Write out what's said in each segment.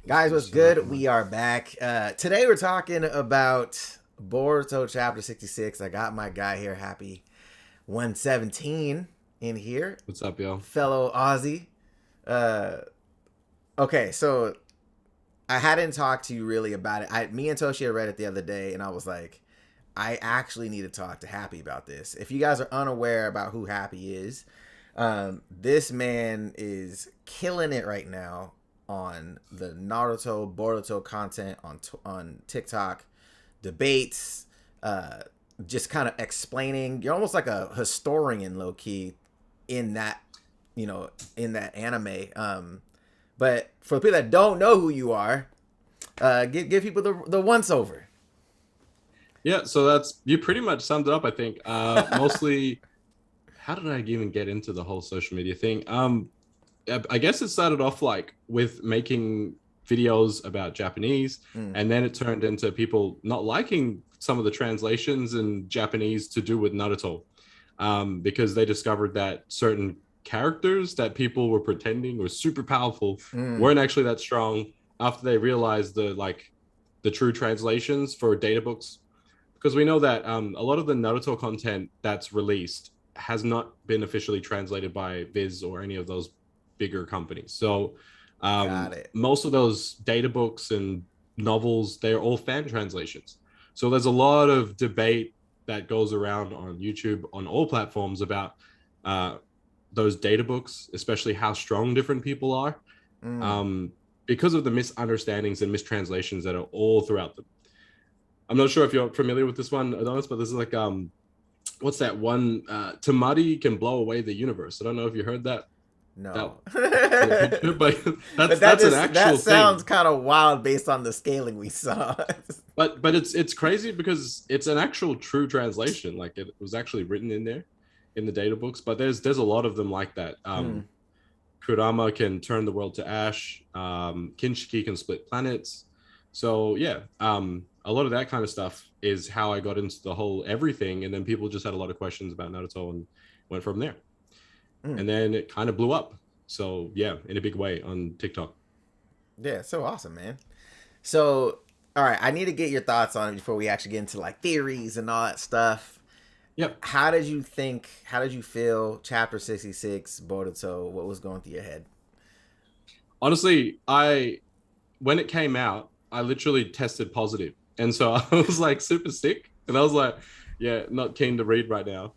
Guys, what's good? We are back. Today we're talking about Boruto Chapter 66. I got my guy here, Happy 117 in here. What's up, yo? Fellow Aussie. Uh, okay, so I hadn't talked to you really about it. Me and Toshi had read it the other day, and I was like, I actually need to talk to Happy about this. If you guys are unaware about who Happy is, this man is killing it right now on the Naruto Boruto content on TikTok, debates, just kind of explaining. You're almost like a historian, low key, in that in that anime. But for the people that don't know who you are, give people the once over. Yeah, so that's you pretty much summed it up, I think. Mostly, how did I even get into the whole social media thing? I guess it started off like with making videos about Japanese, and then it turned into people not liking some of the translations in Japanese to do with Naruto, because they discovered that certain characters that people were pretending were super powerful weren't actually that strong after they realized the true translations for data books. Because we know that a lot of the Naruto content that's released has not been officially translated by Viz or any of those bigger companies. So most of those data books and novels, they're all fan translations. So there's a lot of debate that goes around on YouTube, on all platforms, about those data books, especially how strong different people are, because of the misunderstandings and mistranslations that are all throughout them. I'm not sure if you're familiar with this one, Adonis, but this is like, what's that one? Tamari can blow away the universe. I don't know if you heard that. No. But that's an actual that sounds kind of wild based on the scaling we saw. but it's crazy because it's an actual true translation. Like it was actually written in there in the data books, but there's a lot of them like that. Kurama can turn the world to ash. Kinshiki can split planets. So yeah, a lot of that kind of stuff is how I got into the whole everything, and then people just had a lot of questions about Naruto and went from there. And then it kind of blew up. So yeah, in a big way on TikTok. Yeah, so awesome, man. So all right, I need to get your thoughts on it before we actually get into like theories and all that stuff. Yep. How did you feel Chapter 66 Boruto? What was going through your head? Honestly, when it came out, I literally tested positive. And so I was like super sick. And I was like, yeah, not keen to read right now.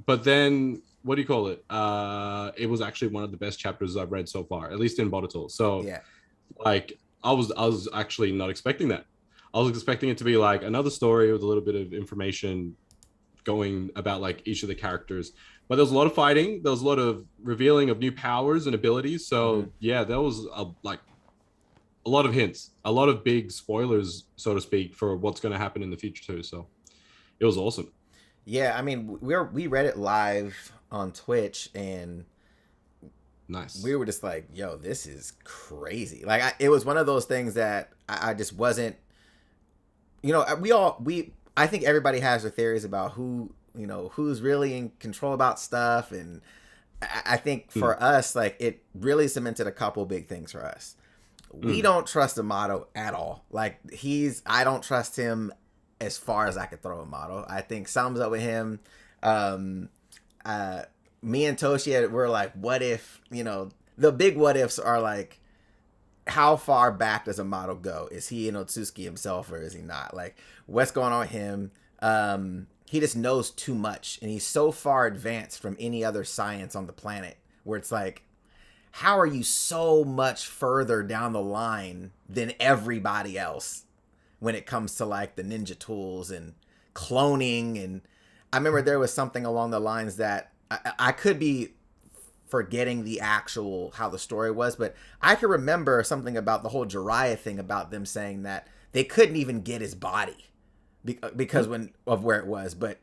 But then, what do you call it? It was actually one of the best chapters I've read so far, at least in Boruto. So yeah, like I was actually not expecting that. I was expecting it to be like another story with a little bit of information going about like each of the characters. But there was a lot of fighting. There was a lot of revealing of new powers and abilities. So yeah, there was a lot of hints, a lot of big spoilers, so to speak, for what's going to happen in the future too. So it was awesome. Yeah, I mean, we read it live on Twitch, and nice. We were just like, "Yo, this is crazy!" Like, it was one of those things that I just wasn't. I think everybody has their theories about who's really in control about stuff, and I think for us, like, it really cemented a couple big things for us. We don't trust Amado at all. Like, I don't trust him as far as I could throw Amado. I think something's up with him. Me and Toshi were like, what if, the big what ifs are like, how far back does Amado go? Is he an Otsutsuki himself or is he not? Like, what's going on with him? He just knows too much, and he's so far advanced from any other science on the planet where it's like, how are you so much further down the line than everybody else when it comes to like the ninja tools and cloning? And I remember there was something along the lines that I could be forgetting the actual how the story was, but I can remember something about the whole Jiraiya thing, about them saying that they couldn't even get his body because of where it was, but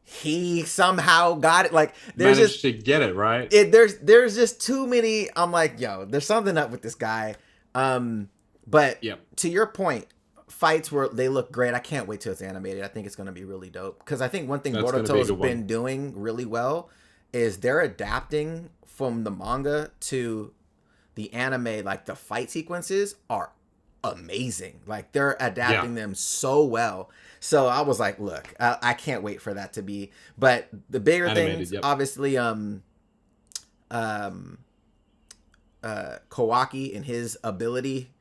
he somehow got it. Like, there's managed to get it right. There's just too many. I'm like, yo, there's something up with this guy. But to your point, fights they look great. I can't wait till it's animated. I think it's going to be really dope, because I think one thing Boruto's been doing really well is they're adapting from the manga to the anime. Like, the fight sequences are amazing. Like they're adapting them so well. So I was like, look, I can't wait for that to be. But the bigger Animated, things, obviously, Kawaki and his ability,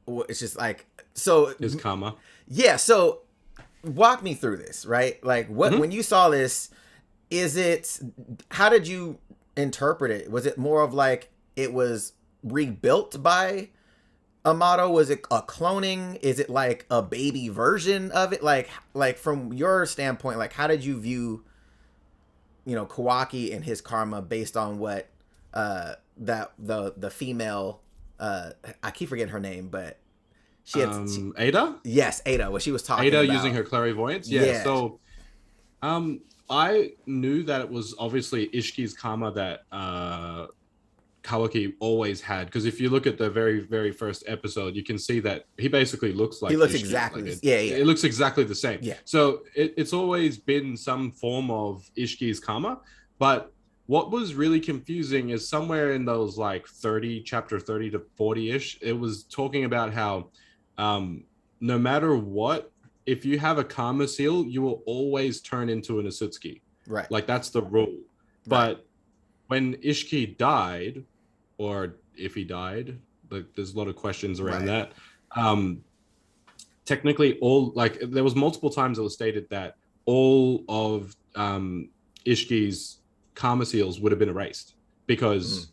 it's just like, so his karma. Yeah, so walk me through this, right? Like what when you saw this, how did you interpret it? Was it more of like it was rebuilt by Amado? Was it a cloning? Is it like a baby version of it? Like from your standpoint, like how did you view, Kawaki and his karma based on what that the female I keep forgetting her name, but she had Ada? Yes, Ada, what she was talking Ada about. using her clairvoyance? Yeah. So I knew that it was obviously Ishiki's karma that Kawaki always had, because if you look at the very, very first episode, you can see that he basically looks like Ishiki. exactly It looks exactly the same. Yeah. So it's always been some form of Ishiki's karma, but what was really confusing is somewhere in those like chapter 30 to 40-ish, it was talking about how no matter what, if you have a karma seal, you will always turn into an Otsutsuki. Right. Like that's the rule. Right. But when Ishiki died, or if he died, like there's a lot of questions around that. Technically, there was multiple times it was stated that all of Ishiki's karma seals would have been erased, because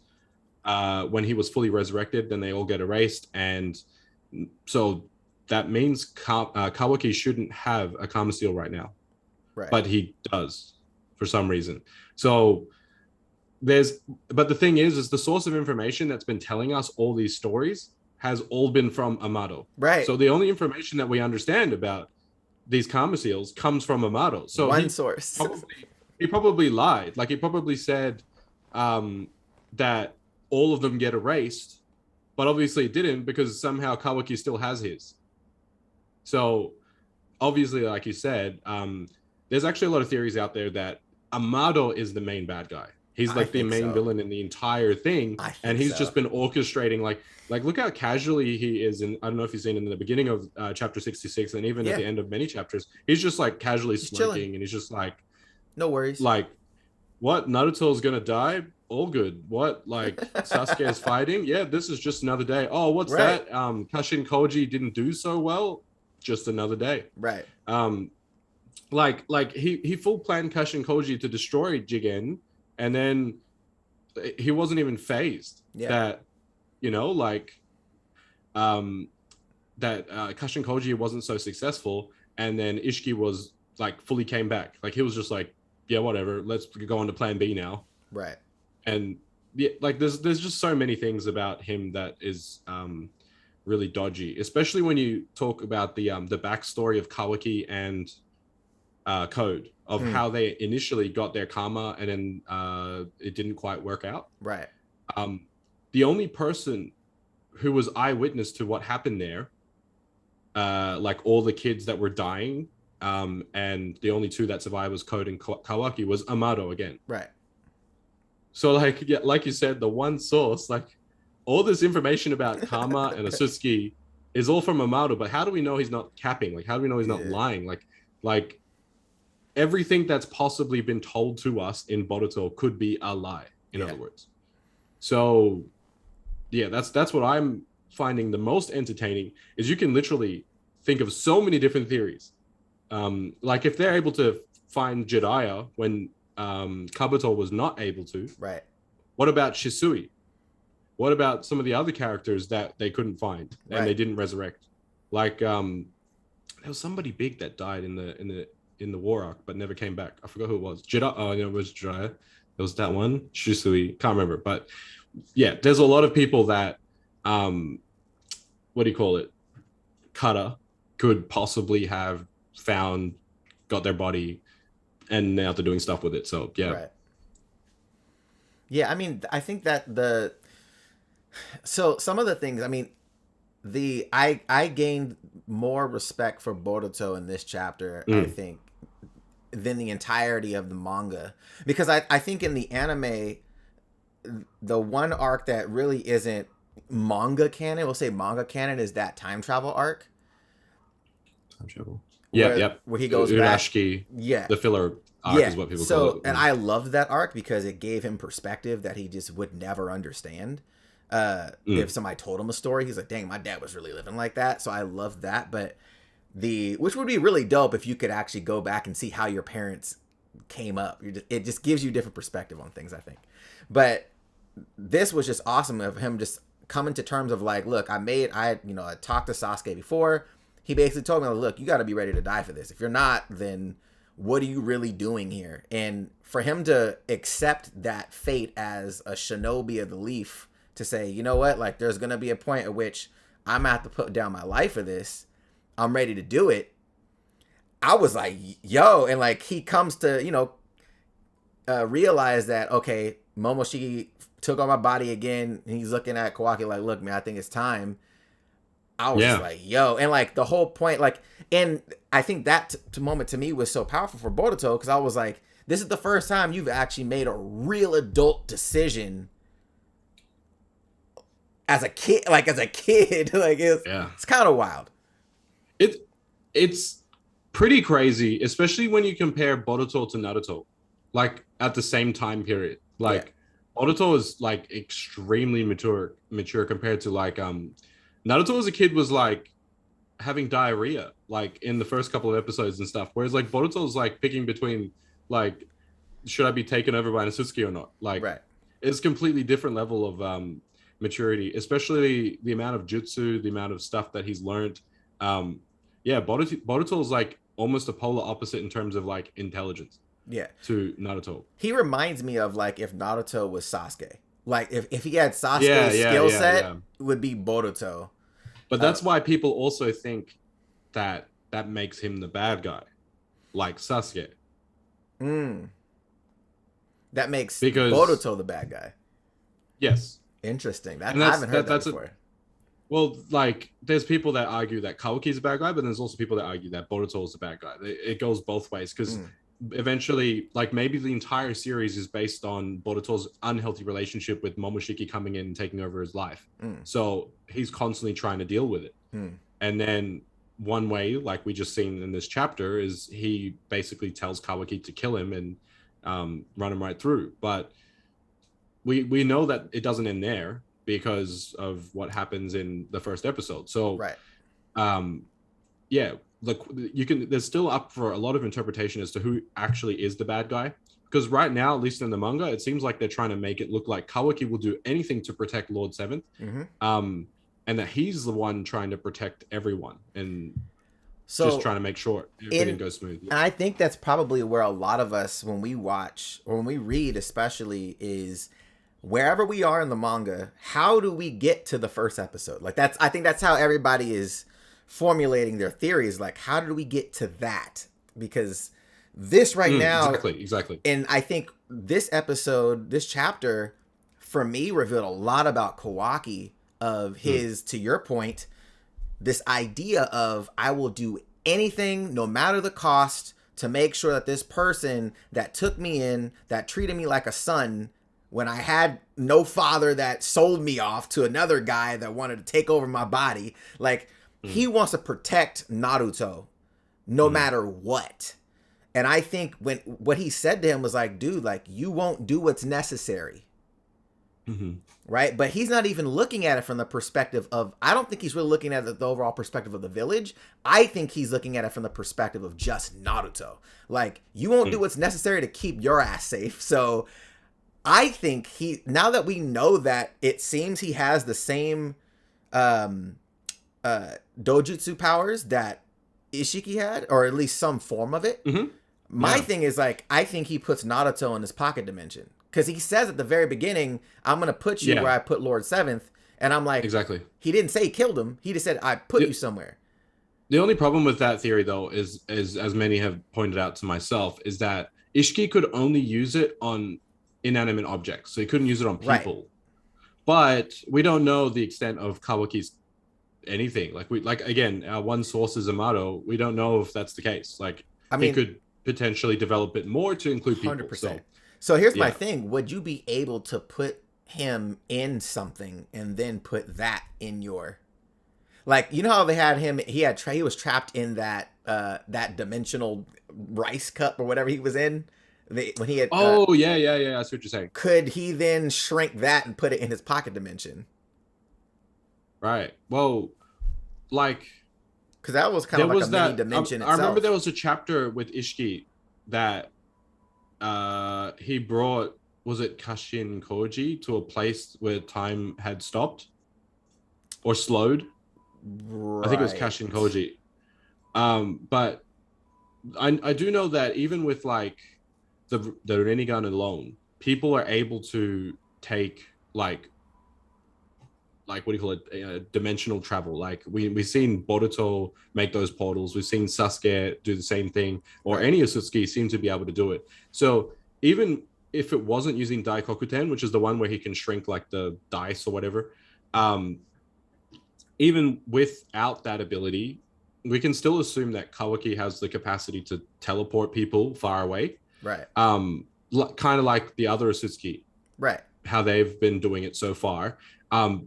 when he was fully resurrected, then they all get erased, and so that means Kawaki shouldn't have a karma seal right now, but he does for some reason. So but the thing is the source of information that's been telling us all these stories has all been from Amado. Right. So the only information that we understand about these karma seals comes from Amado. So one source. He probably lied. Like he probably said that all of them get erased, but obviously it didn't, because somehow Kawaki still has his. So obviously, like you said, there's actually a lot of theories out there that Amado is the main bad guy. He's like the main villain in the entire thing, and he's just been orchestrating. Like look how casually he is. And I don't know if you've seen it in the beginning of chapter 66, and even at the end of many chapters, he's just like casually smirking, and he's just like, no worries. Like, what? Naruto's gonna die? All good. What? Like Sasuke is fighting? Yeah, this is just another day. Oh, what's that? Kashin Koji didn't do so well. Just another day. Right. Like he full planned Kashin Koji to destroy Jigen, and then he wasn't even phased that, that Kashin Koji wasn't so successful, and then Ishiki was like fully came back. Like he was just like, yeah, whatever, let's go on to plan B now. Right. And yeah, like there's just so many things about him that is really dodgy, especially when you talk about the backstory of Kawaki and Code, of how they initially got their karma, and then it didn't quite work out. Right. The only person who was eyewitness to what happened there, like all the kids that were dying, and the only two that survived was Code and Kawaki, was Amado again. Right. So like you said, the one source, like all this information about karma and Otsutsuki is all from Amado, but how do we know he's not capping? Like, how do we know he's not lying? Like everything that's possibly been told to us in Boruto could be a lie, in other words. So yeah, that's what I'm finding the most entertaining, is you can literally think of so many different theories. Like if they're able to find Jiraiya when Kabuto was not able to, right? What about Shisui? What about some of the other characters that they couldn't find and they didn't resurrect? Like there was somebody big that died in the war arc but never came back. I forgot who it was. It was Jiraiya. It was that one. Shisui, can't remember. But yeah, there's a lot of people that what do you call it? Kata could possibly have found, got their body, and now they're doing stuff with it. So yeah. Right. Yeah, I mean, I think that so some of the things, I mean, I gained more respect for Boruto in this chapter, I think, than the entirety of the manga, because I think in the anime, the one arc that really isn't manga canon, we'll say manga canon, is that time travel arc. Time travel. Yeah, yep. Where he goes Urashiki, back. Yeah. The filler arc is what people call it. And I loved that arc because it gave him perspective that he just would never understand. If somebody told him a story, he's like, dang, my dad was really living like that. So I loved that. But which would be really dope if you could actually go back and see how your parents came up. It just gives you different perspective on things, I think. But this was just awesome of him just coming to terms of like, look, I talked to Sasuke before. He basically told me, look, you got to be ready to die for this. If you're not, then what are you really doing here? And for him to accept that fate as a shinobi of the leaf, to say, you know what, like there's going to be a point at which I'm going to have to put down my life for this. I'm ready to do it. I was like, yo. And like he comes to, realize that, okay, Momoshiki took on my body again. And he's looking at Kawaki like, look, man, I think it's time. I was just like, yo. And like the whole point, like, and I think that moment to me was so powerful for Boruto because I was like, this is the first time you've actually made a real adult decision as a kid. Like it's kind of wild. It's pretty crazy, especially when you compare Boruto to Naruto, like at the same time period. Like Boruto is like extremely mature compared to like Naruto as a kid was like having diarrhea like in the first couple of episodes and stuff, whereas like Boruto is like picking between like, should I be taken over by Otsutsuki or not? Like it's completely different level of maturity, especially the amount of jutsu, the amount of stuff that he's learned. Boruto is like almost a polar opposite in terms of like intelligence to Naruto. He reminds me of like if Naruto was Sasuke. Like if he had Sasuke's skill set, it would be Boruto. But that's why people also think that makes him the bad guy, like Sasuke. That makes Boruto the bad guy. Yes. Interesting. I haven't heard that before. Well, like, there's people that argue that Kawaki's a bad guy, but there's also people that argue that Boruto is a bad guy. It goes both ways, because eventually, like, maybe the entire series is based on Boruto's unhealthy relationship with Momoshiki coming in and taking over his life. So he's constantly trying to deal with it. And then one way, like we just seen in this chapter, is he basically tells Kawaki to kill him and run him right through. But we know that it doesn't end there, because of what happens in the first episode. So, look, there's still up for a lot of interpretation as to who actually is the bad guy. Because right now, at least in the manga, it seems like they're trying to make it look like Kawaki will do anything to protect Lord Seventh, and that he's the one trying to protect everyone and just trying to make sure everything goes smoothly. And I think that's probably where a lot of us, when we watch or when we read, especially, is wherever we are in the manga, how do we get to the first episode? Like I think that's how everybody is formulating their theories. Like, how do we get to that? Because this right now, exactly. And I think this episode, this chapter, for me, revealed a lot about Kawaki, of his, to your point, this idea of, I will do anything, no matter the cost, to make sure that this person that took me in, that treated me like a son, when I had no father, that sold me off to another guy that wanted to take over my body. Like, he wants to protect Naruto no matter what. And I think what he said to him was like, dude, like, you won't do what's necessary. Right? But he's not even looking at it from the perspective of, I don't think he's really looking at the overall perspective of the village. I think he's looking at it from the perspective of just Naruto. Like, you won't do what's necessary to keep your ass safe. So I think now that we know that it seems he has the same dojutsu powers that Ishiki had, or at least some form of it. My thing is, like, I think he puts Naruto in his pocket dimension, because he says at the very beginning, I'm going to put you where I put Lord Seventh. And I'm like, exactly. He didn't say he killed him. He just said, I put you somewhere. The only problem with that theory, though, is as many have pointed out to myself, is that Ishiki could only use it on inanimate objects, so he couldn't use it on people. But we don't know the extent of Kawaki's anything. Like again, our one source is Amado. We don't know if that's the case. Like, I mean, he could potentially develop it more to include people. 100%. So here's my thing: would you be able to put him in something and then put that in your, like, you know how they had him, he was trapped in that that dimensional rice cup or whatever he was in, when he had Oh yeah, yeah, yeah. That's what you're saying. could he then shrink that and put it in his pocket dimension? Right. Well, like Because that was kind there of like a was mini that. dimension I remember itself. there was a chapter with Ishiki that he brought, was it Kashin Koji, to a place where time had stopped or slowed. I think it was Right. Kashin Koji. But I do know that even with like the Rinnegan alone, people are able to take like what do you call it, dimensional travel. Like we've seen Boruto make those portals, we've seen Sasuke do the same thing, or Right. any Otsutsuki seem to be able to do it. So even if it wasn't using Daikokuten, which is the one where he can shrink like the dice or whatever, um even without that ability, we can still assume that Kawaki has the capacity to teleport people far away. Right. Kind of like the other Otsutsuki, Right. how they've been doing it so far.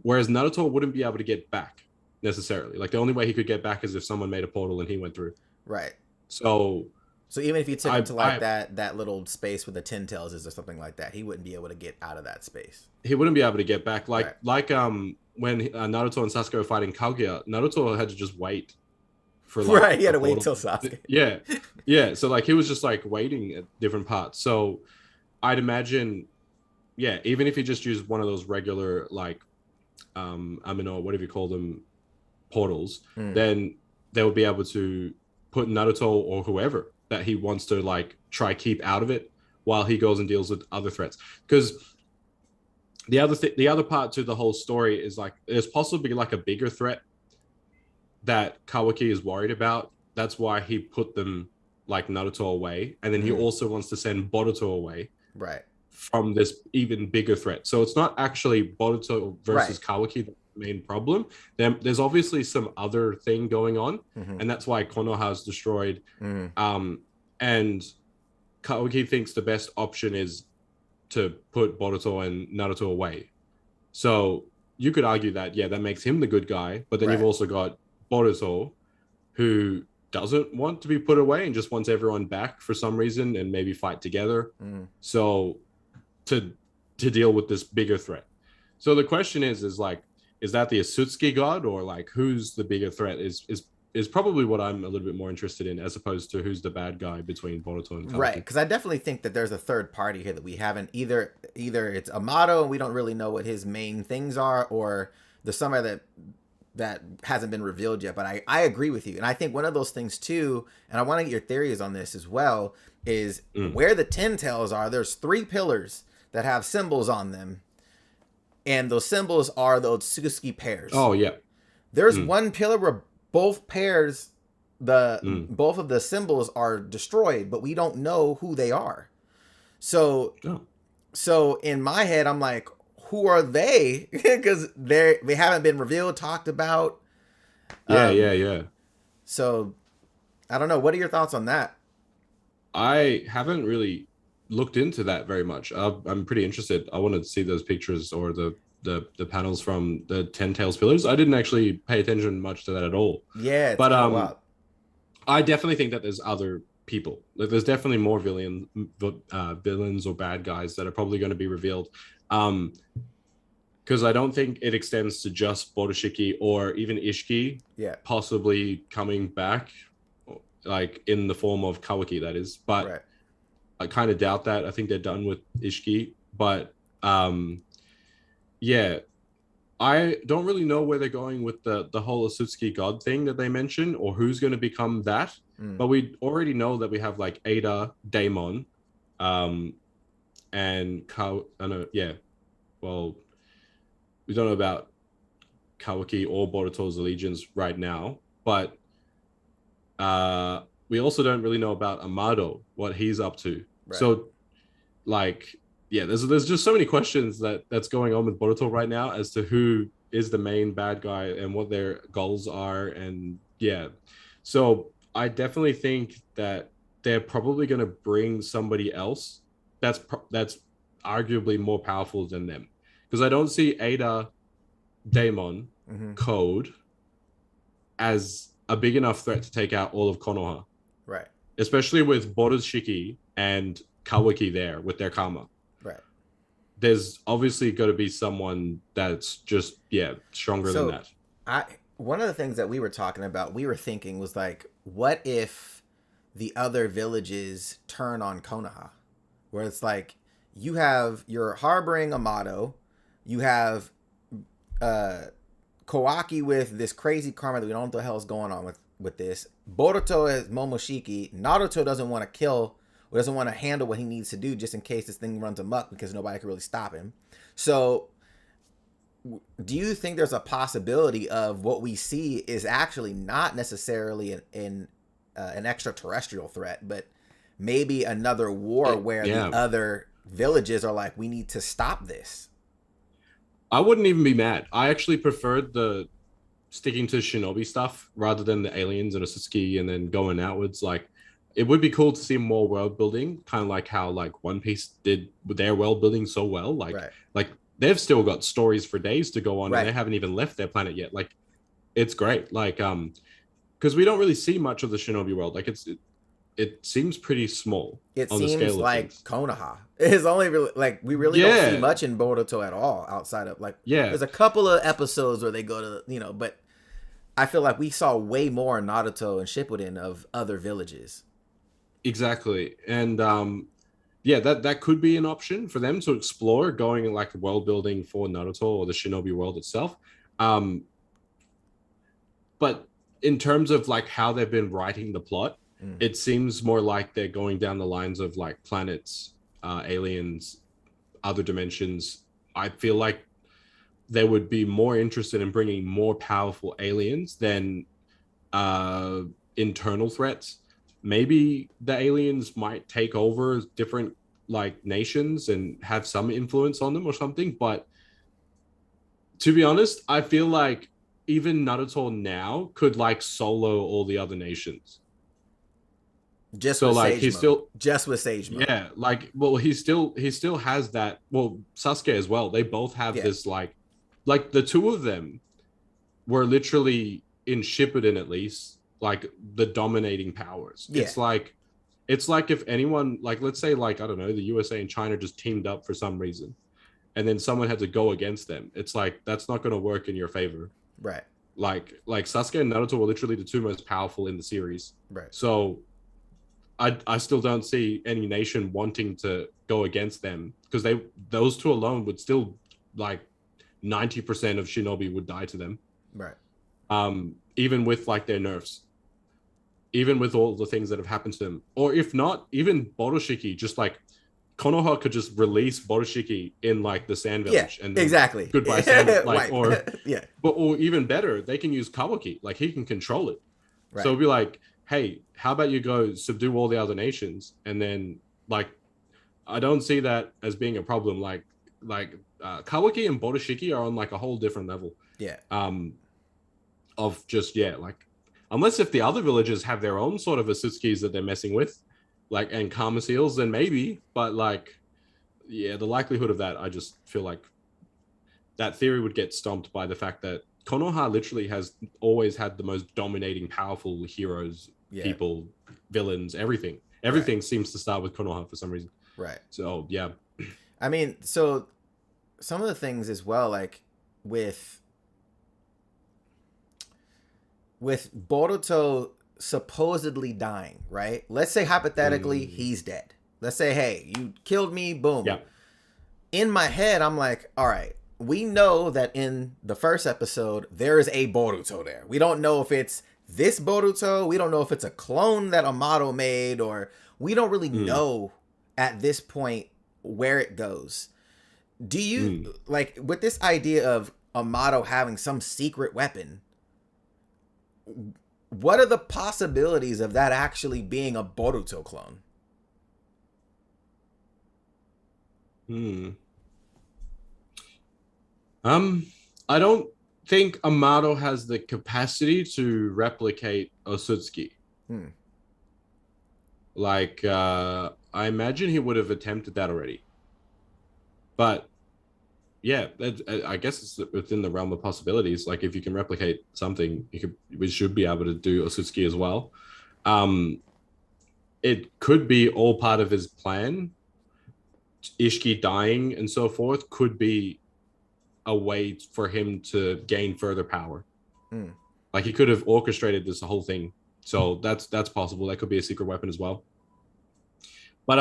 Whereas Naruto wouldn't be able to get back necessarily. Like the only way he could get back is if someone made a portal and he went through. Right. So So even if you took him to like I that little space where the ten tails is or something like that, he wouldn't be able to get out of that space. he wouldn't be able to get back. Right. When Naruto and Sasuke were fighting Kaguya, Naruto had to just wait for like Right. He had a to wait portal. till Sasuke. Yeah, yeah. So like he was just like waiting at different parts. So I'd imagine, yeah, even if he just used one of those regular like Amino, whatever you call them, portals, then they would be able to put Naruto or whoever that he wants to like try keep out of it while he goes and deals with other threats. Because the other part to the whole story is like there's possibly like a bigger threat that Kawaki is worried about. That's why he put them like Naruto away, and then he also wants to send Boruto away. Right. From this even bigger threat. So it's not actually Boruto versus Kawaki the main problem. There's obviously some other thing going on, and that's why Konoha is destroyed. And Kawaki thinks the best option is to put Boruto and Naruto away. So you could argue that, yeah, that makes him the good guy, but then you've also got Boruto, who doesn't want to be put away and just wants everyone back for some reason and maybe fight together. So to deal with this bigger threat. So the question is like, is that the Otsutsuki God, or like who's the bigger threat is probably what I'm a little bit more interested in, as opposed to who's the bad guy between Boruto and Kawaki. Right, because I definitely think that there's a third party here that we haven't either it's Amado and we don't really know what his main things are, or there's somebody that hasn't been revealed yet. But I agree with you, and I think one of those things too, and I want to get your theories on this as well, is where the ten tails are. There's 3 pillars that have symbols on them, and those symbols are the Otsutsuki pairs. Oh yeah. There's one pillar where both pairs, both of the symbols are destroyed, but we don't know who they are. So so in my head, I'm like, who are they? Because they haven't been revealed, talked about. Yeah. So I don't know. What are your thoughts on that? I haven't really looked into that very much. I'm pretty interested. I want to see those pictures or the panels from the Ten Tails pillars. I didn't actually pay attention much to that at all. Yeah, but I definitely think that there's other people. Like there's definitely more villains or bad guys that are probably going to be revealed. Because I don't think it extends to just Momoshiki or even Ishiki. Yeah, possibly coming back, like in the form of Kawaki, that is. But I kind of doubt that. I think they're done with Ishiki. But yeah, I don't really know where they're going with the whole Otsutsuki God thing that they mentioned, or who's going to become that. But we already know that we have like Ada, Daemon, and well, we don't know about Kawaki or Boruto's allegiance right now, but we also don't really know about Amado, what he's up to. Right. So, like, yeah, there's just so many questions that's going on with Boruto right now as to who is the main bad guy and what their goals are, and yeah, so I definitely think that they're probably going to bring somebody else that's arguably more powerful than them, because I don't see Ada, Daemon, Code as a big enough threat to take out all of Konoha. Right. Especially with Borushiki and Kawaki there with their karma. Right. There's obviously got to be someone that's just, stronger than that. One of the things that we were talking about, we were thinking was like, what if the other villages turn on Konoha? Where it's like, you're harboring Amado, you have Kawaki with this crazy karma that we don't know what the hell is going on with this. Boruto is Momoshiki. Naruto doesn't want to kill, or doesn't want to handle what he needs to do just in case this thing runs amok because nobody can really stop him. So do you think there's a possibility of what we see is actually not necessarily an extraterrestrial threat, but maybe another war where the other villages are like, we need to stop this? I wouldn't even be mad. I actually preferred the sticking to Shinobi stuff rather than the aliens and Otsutsuki and then going outwards. Like, it would be cool to see more world building, kind of like how like One Piece did with their world building so well. Like, like they've still got stories for days to go on, and they haven't even left their planet yet. Like, it's great. Like, because we don't really see much of the Shinobi world. Like, it seems pretty small. It on seems the scale like of Konoha is only really, like, we really don't see much in Boruto at all outside of like, there's a couple of episodes where they go to, but I feel like we saw way more in Naruto and Shippuden of other villages. Exactly. And that could be an option for them to explore, going like world building for Naruto or the Shinobi world itself. But in terms of like how they've been writing the plot, it seems more like they're going down the lines of like planets, aliens, other dimensions. I feel like they would be more interested in bringing more powerful aliens than internal threats. Maybe the aliens might take over different like nations and have some influence on them or something. But to be honest, I feel like even Naruto now could like solo all the other nations. Just so with like he's still just with Sage mode. Yeah, like, well, he still has that. Well, Sasuke as well. They both have this like the two of them were literally in Shippuden at least like the dominating powers. It's like if anyone, like, let's say like, I don't know, the USA and China just teamed up for some reason, and then someone had to go against them. It's like, that's not going to work in your favor. Right. Like Sasuke and Naruto were literally the two most powerful in the series. Right. So I still don't see any nation wanting to go against them, because those two alone would still, like, 90% of Shinobi would die to them. Right. Even with like their nerfs, even with all the things that have happened to them, or if not, even Borushiki, just like Konoha could just release Borushiki in like the Sand Village, and exactly goodbye Sand, like, or or even better, they can use Kawaki, like he can control it. Right. So it'd be like, hey, how about you go subdue all the other nations, and then like, I don't see that as being a problem. Like Kawaki and Borushiki are on like a whole different level. Yeah. Of just like, unless if the other villages have their own sort of Otsutskis that they're messing with, like, and Karma Seals, then maybe. But like, the likelihood of that, I just feel like that theory would get stomped by the fact that Konoha literally has always had the most dominating, powerful heroes, people, villains, everything. Everything seems to start with Konoha for some reason. Right. So I mean, so some of the things as well, like with Boruto supposedly dying, right? Let's say hypothetically he's dead. Let's say, hey, you killed me, boom. Yeah. In my head, I'm like, all right, we know that in the first episode, there is a Boruto there. We don't know if it's this Boruto. We don't know if it's a clone that Amado made, or we don't really know at this point where it goes. Do you, like, with this idea of Amado having some secret weapon, what are the possibilities of that actually being a Boruto clone? I don't think Amado has the capacity to replicate Otsutsuki. Like, I imagine he would have attempted that already. But yeah, I guess it's within the realm of possibilities. Like if you can replicate something, we should be able to do Otsutsuki as well. Um, it could be all part of his plan. Ishiki dying and so forth could be a way for him to gain further power. Mm. Like he could have orchestrated this whole thing. So that's possible. That could be a secret weapon as well. But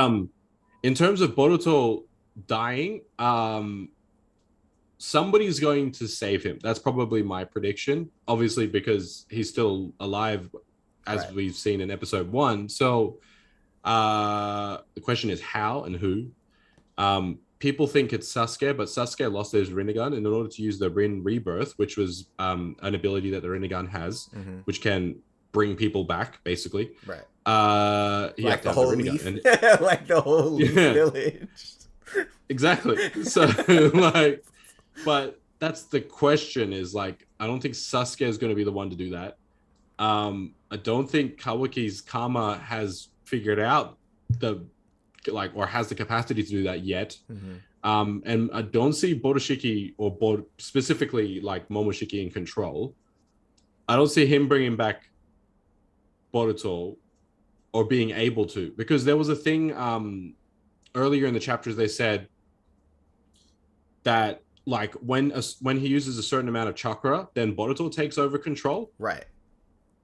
in terms of Boruto dying, somebody's going to save him. That's probably my prediction. Obviously, because he's still alive, as Right. we've seen in episode 1. So the question is how and who. People think it's Sasuke, but Sasuke lost his Rinnegan, and in order to use the Rin Rebirth, which was an ability that the Rinnegan has, which can bring people back, basically. Right. He like the whole leaf, like the whole leaf village. Exactly. So like, but that's the question. Is like, I don't think Sasuke is going to be the one to do that. I don't think Kawaki's Karma has figured out or has the capacity to do that yet. And I don't see Borushiki or specifically like Momoshiki in control. I don't see him bringing back Boruto or being able to, because there was a thing earlier in the chapters they said that like when he uses a certain amount of chakra, then Boruto takes over control. Right.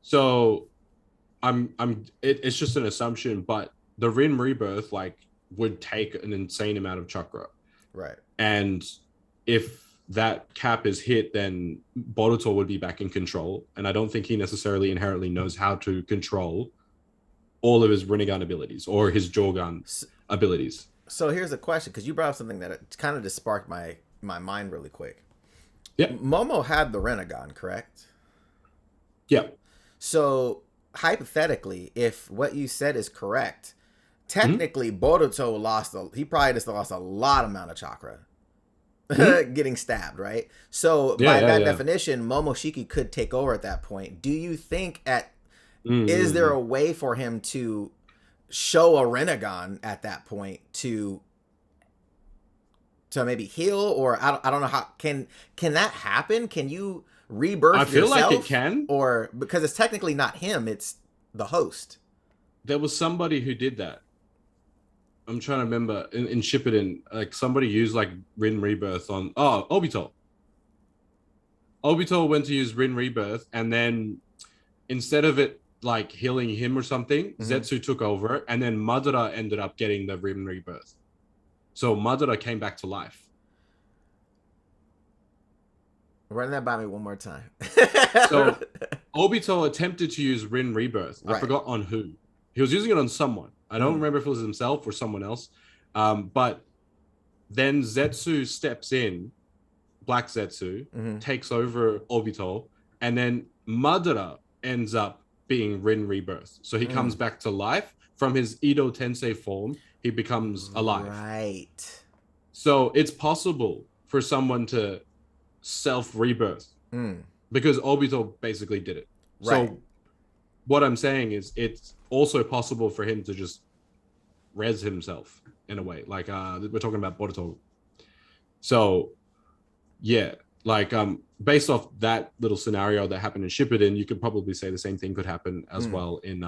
So it's just an assumption, but the Rin Rebirth like would take an insane amount of chakra. Right. And if that cap is hit, then Boruto would be back in control. And I don't think he necessarily inherently knows how to control all of his Rinnegan abilities or his Jogan abilities. So here's a question, because you brought up something that kind of just sparked my mind really quick. Yeah. Momo had the Rinnegan, correct? Yeah. So hypothetically, if what you said is correct, technically Boruto he probably just lost a lot amount of chakra getting stabbed, right? So by that definition, Momoshiki could take over at that point. Do you think is there a way for him to show a Rinnegan at that point to maybe heal, or I don't know how can that happen? Can you rebirth yourself? I feel like it can, or because it's technically not him, it's the host. There was somebody who did that. I'm trying to remember in Shippuden, like somebody used like Rin Rebirth on Obito. Obito went to use Rin Rebirth, and then instead of it like healing him or something, Zetsu took over, and then Madara ended up getting the Rin Rebirth. So Madara came back to life. Run that by me one more time. So Obito attempted to use Rin Rebirth. I forgot on who. He was using it on someone. I don't remember if it was himself or someone else. But then Zetsu steps in, Black Zetsu, takes over Obito, and then Madara ends up being Rin Rebirth. So he comes back to life from his Edo Tensei form. He becomes alive. Right. So it's possible for someone to self-rebirth because Obito basically did it. Right. So what I'm saying is it's also possible for him to just res himself in a way. Like we're talking about Boruto. So yeah, like based off that little scenario that happened in Shippuden, you could probably say the same thing could happen as well in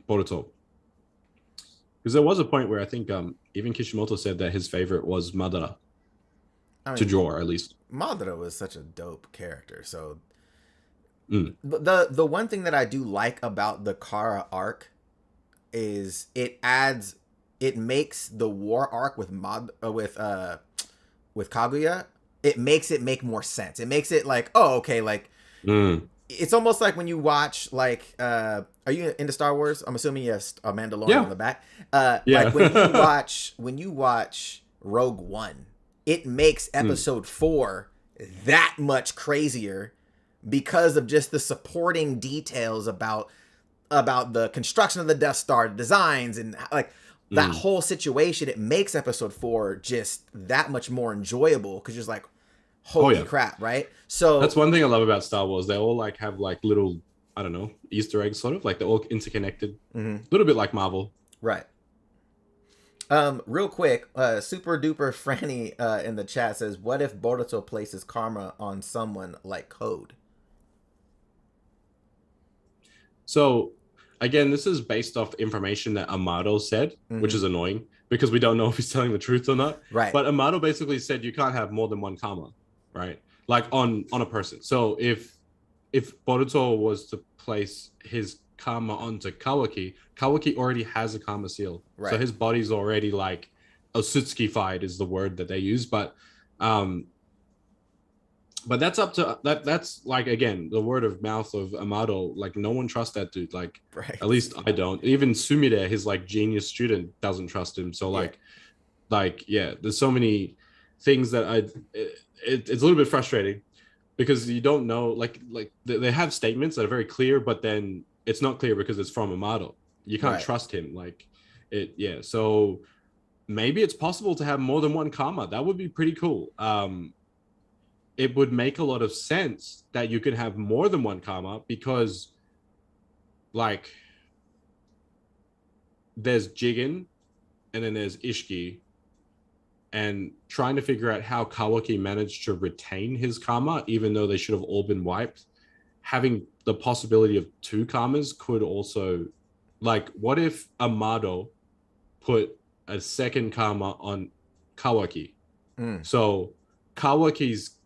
Boruto. Because there was a point where I think even Kishimoto said that his favorite was Madara. To draw, at least. Madara was such a dope character. So the one thing that I do like about the Kara arc is it makes the war arc with Kaguya, it makes it make more sense. It makes it like, oh, okay, like it's almost like when you watch like are you into Star Wars? I'm assuming you have a Mandalorian on the back. Like when you watch Rogue One, it makes episode 4 that much crazier because of just the supporting details about the construction of the Death Star, designs, and like that whole situation. It makes episode 4 just that much more enjoyable because you're just like, holy crap, right? So that's one thing I love about Star Wars. They all like have like little, I don't know, Easter eggs, sort of like they're all interconnected. A little bit like Marvel, right? Real quick, super duper Franny in the chat says, "What if Boruto places karma on someone like Code?" So again, this is based off information that Amado said, which Mm-hmm. is annoying because we don't know if he's telling the truth or not. Right. But Amado basically said you can't have more than one karma, right? Like on a person. So if Boruto was to place his karma onto Kawaki, Kawaki already has a karma seal. Right. So his body's already like Otsutsuki-fied is the word that they use. But that's up to that's like, again, the word of mouth of Amado. Like, no one trusts that dude. Like, Right. at least I don't. Even Sumire, his like genius student, doesn't trust him. So yeah, there's so many things that it's a little bit frustrating because you don't know, like they have statements that are very clear, but then it's not clear because it's from Amado. You can't trust him. Like it, yeah. So maybe it's possible to have more than one karma. That would be pretty cool. It would make a lot of sense that you could have more than one karma because, like, there's Jigen and then there's Ishiki, and trying to figure out how Kawaki managed to retain his karma, even though they should have all been wiped. Having the possibility of two karmas could also, like, what if Amado put a second karma on Kawaki? So Kawaki's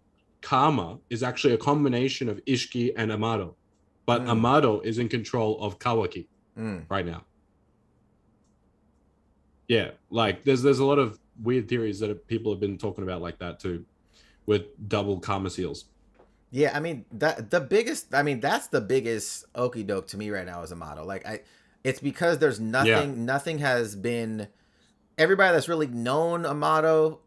karma is actually a combination of Ishiki and Amado, but Amado is in control of Kawaki right now. Yeah, like there's a lot of weird theories that people have been talking about like that too, with double karma seals. Yeah, I mean that's the biggest okie doke to me right now is Amado. Like it's because there's nothing has been, everybody that's really known Amado,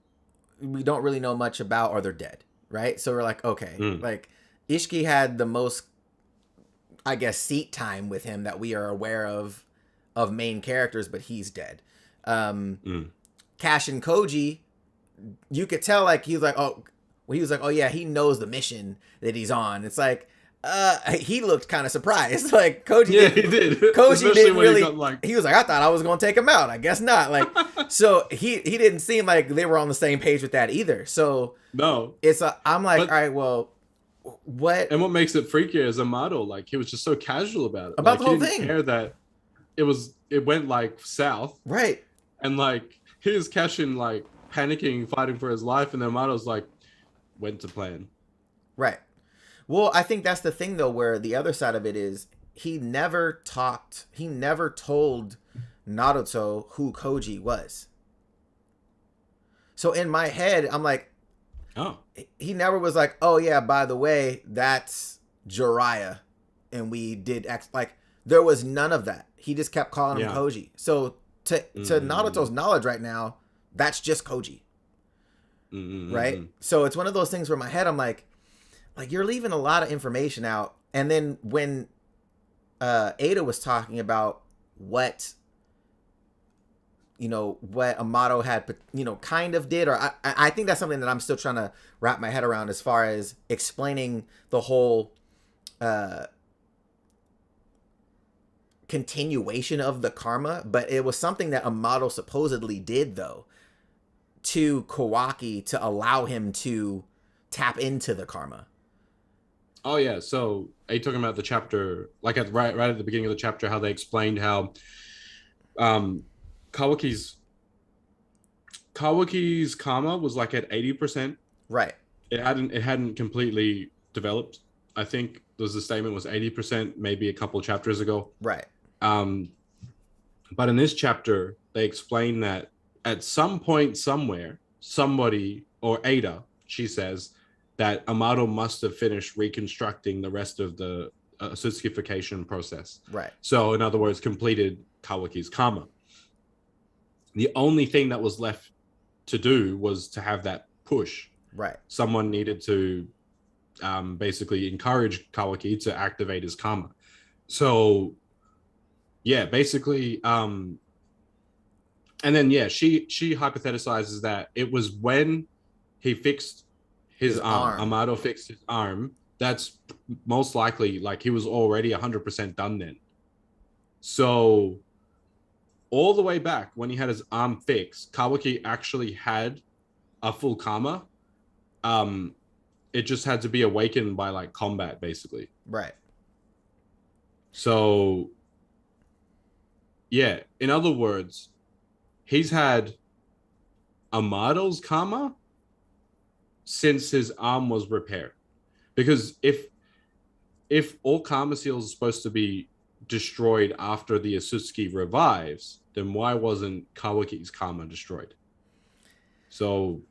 we don't really know much about, or they're dead, right? So we're like, okay, like Ishiki had the most, I guess, seat time with him that we are aware of main characters, but he's dead. Cash and Koji, you could tell, like he was like, oh yeah, he knows the mission that he's on. It's like, he looked kind of surprised. Like Koji, he did. Koji Especially didn't when really. He was like, I thought I was gonna take him out. I guess not. Like, so he didn't seem like they were on the same page with that either. So no, I'm like, all right, well, what? And what makes it freakier is Amado. Like, he was just so casual about it. About like, the whole he didn't thing. care that it went like south, right? And like he was catching, like panicking, fighting for his life, and then Amado's like went to plan. Right. Well, I think that's the thing though, where the other side of it is he never told Naruto who Koji was. So in my head, I'm like, oh, he never was like, oh yeah, by the way, that's Jiraiya, and we did X. Like there was none of that. He just kept calling him Koji. So to Naruto's knowledge right now, that's just Koji. Right? So it's one of those things where in my head I'm like you're leaving a lot of information out. And then when Ada was talking about what Amado had, kind of did, or I think that's something that I'm still trying to wrap my head around as far as explaining the whole continuation of the karma. But it was something that Amado supposedly did though to Kawaki to allow him to tap into the karma. Oh yeah, so are you talking about the chapter, like right at the beginning of the chapter, how they explained how Kawaki's karma was like at 80%. Right. It hadn't completely developed. I think the statement was 80% maybe a couple chapters ago. Right. But in this chapter, they explain that at some point somewhere, somebody, or Ada, she says, that Amado must have finished reconstructing the rest of the Otsutsukification process. Right. So, in other words, completed Kawaki's karma. The only thing that was left to do was to have that push. Right. Someone needed to basically encourage Kawaki to activate his karma. So, yeah, basically, and then she hypothesizes that it was when he fixed his arm. Amado fixed his arm. That's most likely, like, he was already 100% done then. So all the way back when he had his arm fixed, Kawaki actually had a full karma. It just had to be awakened by like combat, basically. Right. So, yeah, in other words, he's had Amado's karma since his arm was repaired. Because if all karma seals are supposed to be destroyed after the Otsutsuki revives, then why wasn't Kawaki's karma destroyed? So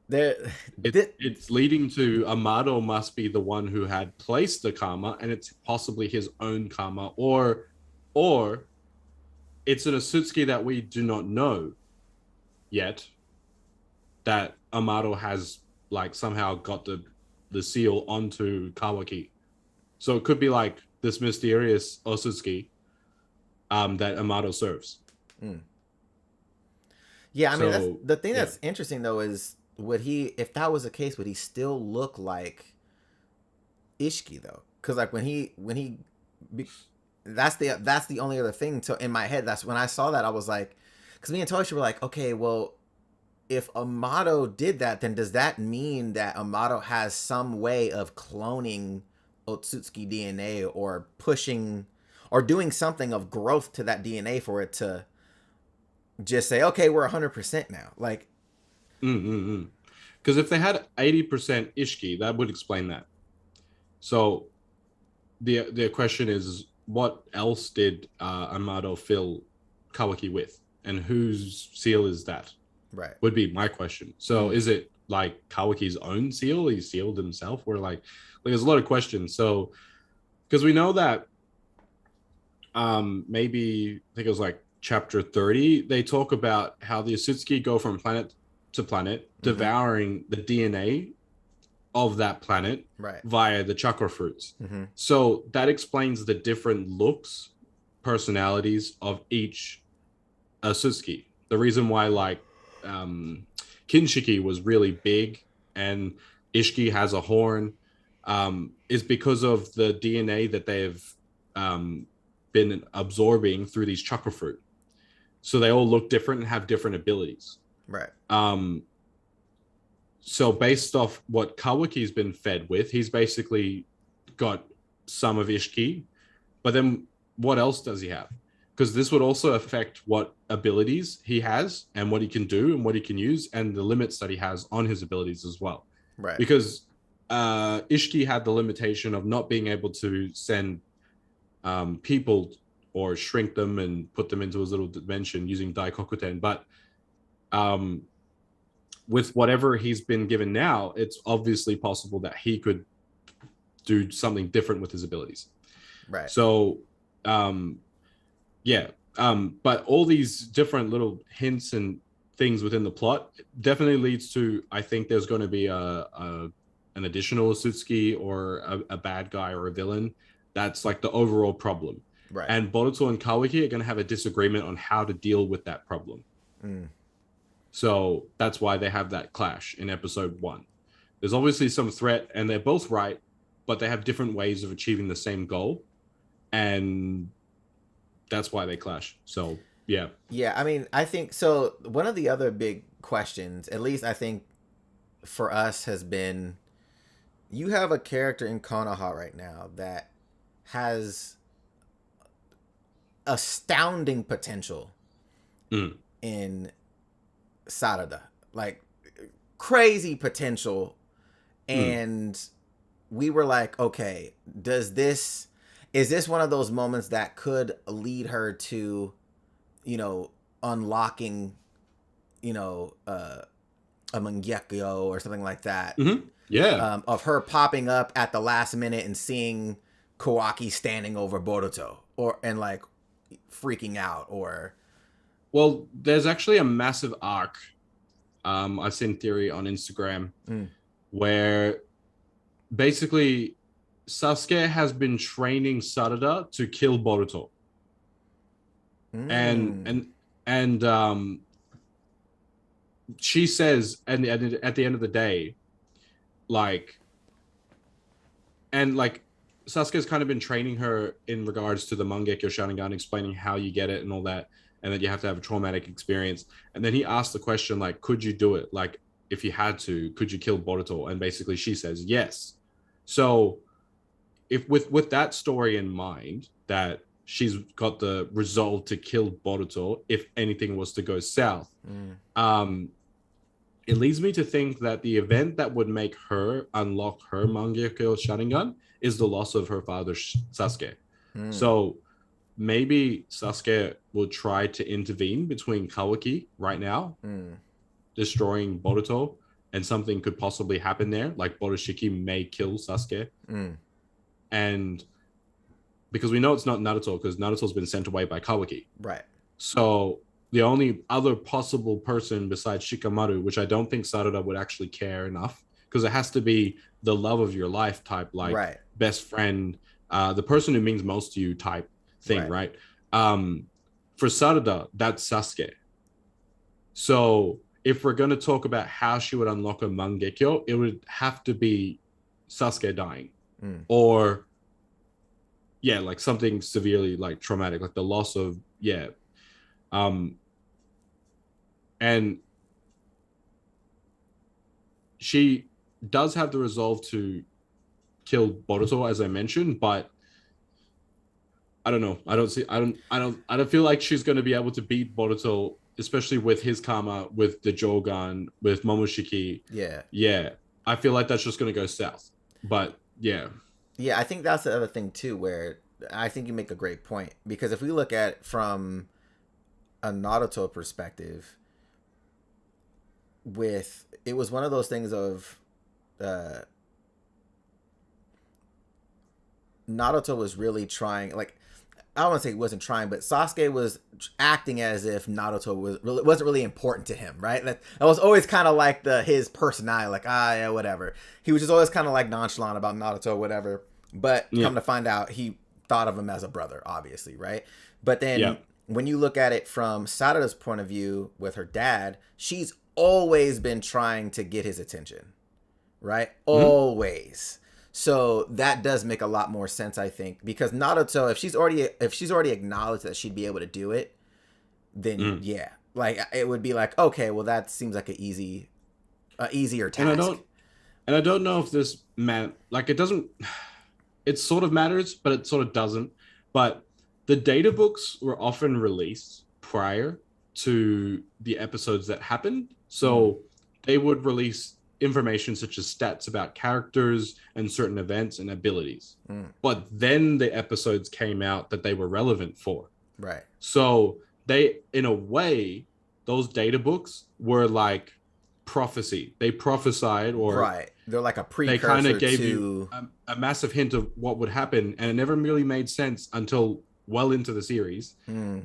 it's leading to Amado must be the one who had placed the karma, and it's possibly his own karma, or it's an Otsutsuki that we do not know yet, that Amado has like somehow got the seal onto Kawaki. So it could be like this mysterious Otsutsuki that Amado serves. Yeah, I mean, that's, the thing that's interesting though is, would he, if that was the case, would he still look like Ishiki though? Because like that's the only other thing. So in my head, that's when I saw that, I was like, because me and Toshi were like, okay, well, if Amado did that, then does that mean that Amado has some way of cloning Otsutsuki DNA, or pushing or doing something of growth to that DNA for it to just say, okay, we're 100% now? Like, because if they had 80% Ishiki, that would explain that. So the question is, what else did Amado fill Kawaki with, and whose seal is that? Right, would be my question. So is it like Kawaki's own seal? He sealed himself, or like there's a lot of questions. So because we know that maybe I think it was like chapter 30, they talk about how the Otsutsuki go from planet to planet, devouring the DNA of that planet via the chakra fruits. So that explains the different looks, personalities of each Otsutsuki. The reason why like Kinshiki was really big and Ishiki has a horn is because of the DNA that they've been absorbing through these chakra fruit. So they all look different and have different abilities. Right. So based off what Kawaki's been fed with, he's basically got some of Ishiki, but then what else does he have? Because this would also affect what abilities he has and what he can do and what he can use, and the limits that he has on his abilities as well. Right. Because Ishiki had the limitation of not being able to send people or shrink them and put them into his little dimension using Daikokuten. But with whatever he's been given now, it's obviously possible that he could do something different with his abilities. Right. So, but all these different little hints and things within the plot definitely leads to, I think there's going to be an additional Otsutsuki or a bad guy or a villain. That's like the overall problem. Right. And Boruto and Kawaki are going to have a disagreement on how to deal with that problem. So that's why they have that clash in episode 1. There's obviously some threat, and they're both right, but they have different ways of achieving the same goal. And that's why they clash. So, yeah. Yeah, I mean, I think, so one of the other big questions, at least I think for us, has been, you have a character in Konoha right now that has astounding potential in Sarada. Like, crazy potential. And we were like, okay, is this one of those moments that could lead her to, unlocking, a Mangekyo or something like that? Yeah. Of her popping up at the last minute and seeing Kawaki standing over Boruto, and like freaking out, or... Well, there's actually a massive arc. I've seen theory on Instagram where basically Sasuke has been training Sarada to kill Boruto. And she says, and at the end of the day, Sasuke's kind of been training her in regards to the Mangekyo Sharingan, explaining how you get it and all that. and then you have to have a traumatic experience. And then he asked the question, like, could you do it? Like, if you had to, could you kill Boruto? And basically she says yes. So if with that story in mind, that she's got the resolve to kill Boruto if anything was to go south, it leads me to think that the event that would make her unlock her Mangekyo Sharingan is the loss of her father Sasuke. So maybe Sasuke will try to intervene between Kawaki right now, destroying Boruto, and something could possibly happen there, like Momoshiki may kill Sasuke. And because we know it's not Naruto, because Naruto's been sent away by Kawaki. Right. So the only other possible person besides Shikamaru, which I don't think Sarada would actually care enough, because it has to be the love of your life type, like best friend, the person who means most to you type thing, right? For Sarada, that's Sasuke. So if we're going to talk about how she would unlock a Mangekyo, it would have to be Sasuke dying. Or like something severely like traumatic, like the loss of and she does have the resolve to kill Boruto, as I mentioned, but I don't know. I don't feel like she's going to be able to beat Boruto, especially with his karma, with the Jogan, with Momoshiki. Yeah. I feel like that's just going to go south. But yeah, I think that's the other thing too, where I think you make a great point, because if we look at it from a Naruto perspective, it was one of those things of Naruto was really trying, like, I don't want to say he wasn't trying, but Sasuke was acting as if Naruto wasn't really important to him, right? That was always kind of like his personality, like, yeah, whatever. He was just always kind of like nonchalant about Naruto, whatever. But come to find out, he thought of him as a brother, obviously, right? But then when you look at it from Sarada's point of view with her dad, she's always been trying to get his attention, right? Always. So that does make a lot more sense, I think, because Naruto, if she's already acknowledged that she'd be able to do it, then like it would be like, okay, well that seems like an easier task. And I don't know if this like it doesn't. It sort of matters, but it sort of doesn't. But the data books were often released prior to the episodes that happened, so they would release information such as stats about characters and certain events and abilities. But then the episodes came out that they were relevant for. Right. So they, in a way, those data books were like prophecy. They prophesied, or they're like a precursor. They kind of gave you a massive hint of what would happen, and it never really made sense until well into the series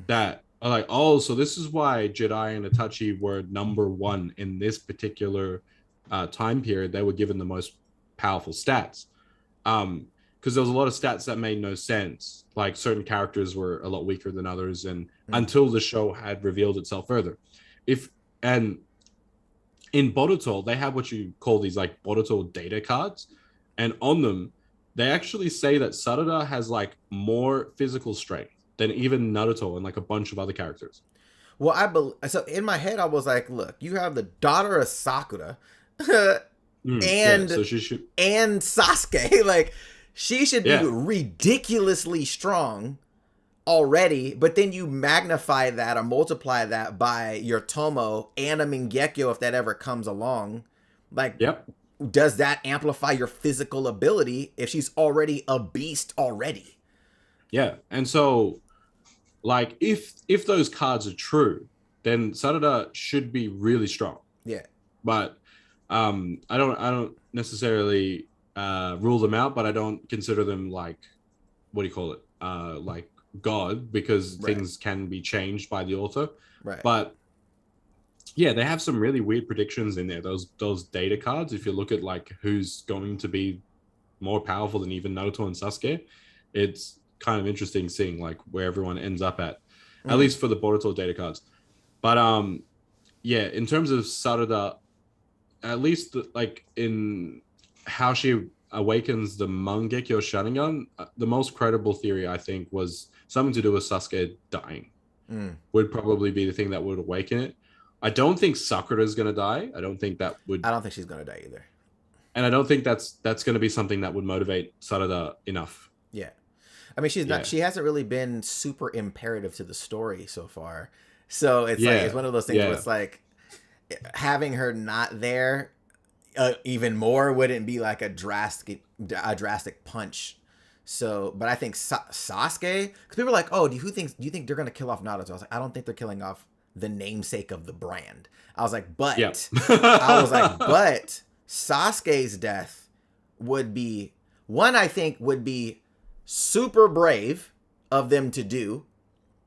that are like, oh, so this is why Jedi and Itachi were number one in this particular time period. They were given the most powerful stats, because there was a lot of stats that made no sense, like certain characters were a lot weaker than others, and until the show had revealed itself further. And in Boruto, they have what you call these like Boruto data cards, and on them they actually say that Sarada has like more physical strength than even Naruto and like a bunch of other characters. Well, so in my head I was like, look, you have the daughter of Sakura and so she should, and Sasuke, like she should be ridiculously strong already, but then you magnify that or multiply that by your Tomo and a Mangekyo if that ever comes along. Like, does that amplify your physical ability if she's already a beast already? Yeah, and so like if those cards are true, then Sarada should be really strong. Yeah, but I don't necessarily rule them out, but I don't consider them like, what do you call it? Like God, because things can be changed by the author. Right. But yeah, they have some really weird predictions in there. Those data cards, if you look at like who's going to be more powerful than even Naruto and Sasuke, it's kind of interesting seeing like where everyone ends up at least for the Boruto data cards. But in terms of Sarada, at least like in how she awakens the Mangekyo Sharingan, the most credible theory I think was something to do with Sasuke dying. would probably be the thing that would awaken it. I don't think Sakura is going to die. I don't think that would, I don't think she's gonna die either. and I don't think that's going to be something that would motivate Sarada enough. Yeah. I mean, she's Yeah. not. She hasn't really been super imperative to the story so far. So it's like Yeah. it's one of those things where Yeah. it's like having her not there even more wouldn't be like a drastic punch. So, but I think Sasuke, because people are like, oh, do you think they're gonna kill off Naruto? I was like, I don't think they're killing off the namesake of the brand. I was like, but Yeah. but Sasuke's death would be one. I think would be super brave of them to do,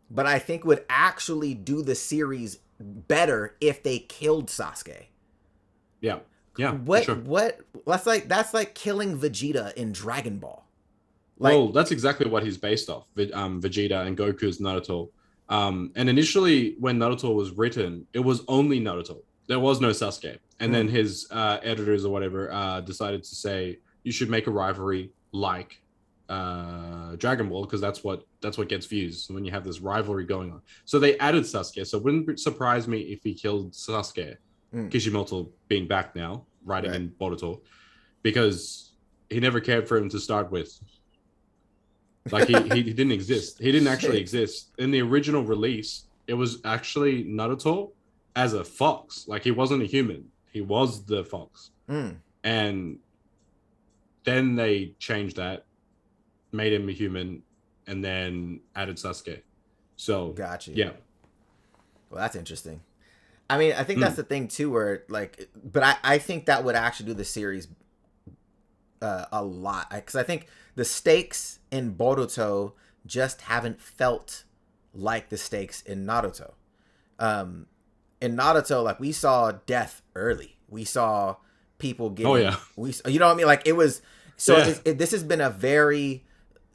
but I think would actually do the series better if they killed Sasuke. Yeah. Yeah. What Sure. what that's like killing Vegeta in Dragon Ball. Like, Well, that's exactly what he's based off. Vegeta and Goku's Naruto. And initially, when Naruto was written, it was only Naruto. There was no Sasuke. And then his editors or whatever decided to say you should make a rivalry like Dragon Ball, because that's what gets views when you have this rivalry going on. So they added Sasuke. So it wouldn't surprise me if he killed Sasuke, Kishimoto being back now, writing in Boruto, because he never cared for him to start with. Like he didn't exist. He didn't actually exist. In the original release, it was actually Naruto as a fox. Like, he wasn't a human. He was the fox. And then they changed that, made him a human, and then added Sasuke. So gotcha. Yeah. Well, that's interesting. I mean, I think that's the thing too, where like, but I think that would actually do the series a lot, because I think the stakes in Boruto just haven't felt like the stakes in Naruto. In Naruto, like, we saw death early. We saw people getting. Oh yeah. You know what I mean? Like, it was. So this has been a very,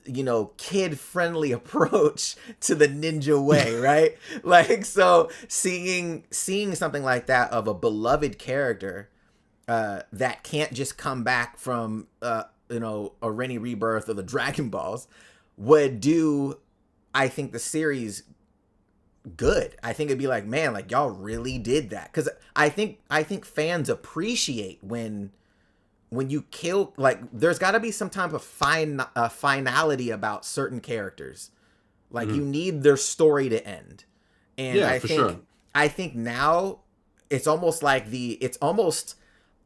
kid-friendly approach to the ninja way, right? Like, so seeing something like that of a beloved character that can't just come back from a Rennie Rebirth or the Dragon Balls would do, I think, the series good. I think it'd be like, man, like, y'all really did that, because I think fans appreciate when you kill, like, there's got to be some type of finality about certain characters. Like, you need their story to end. And I think now it's almost like it's almost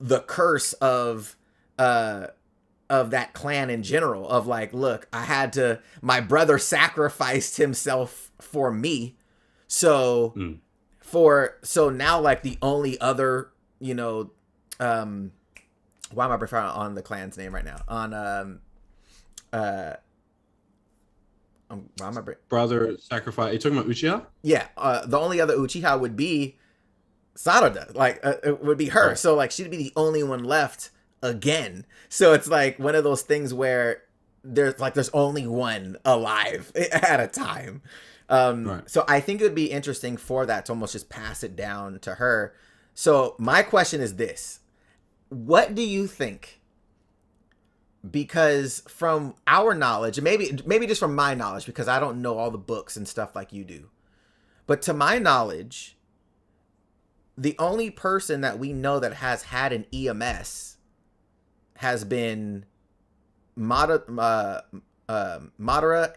the curse of that clan in general, of like, look, my brother sacrificed himself for me. So now, like, the only other, why am I referring on the clan's name right now? Brother sacrifice. Are you talking about Uchiha? Yeah, the only other Uchiha would be Sarada. Like, it would be her. Right. So, like, she'd be the only one left again. So it's like one of those things where there's only one alive at a time. Right. So I think it would be interesting for that to almost just pass it down to her. So my question is this. What do you think? Because from our knowledge, and maybe just from my knowledge, because I don't know all the books and stuff like you do, but to my knowledge, the only person that we know that has had an EMS has been Madara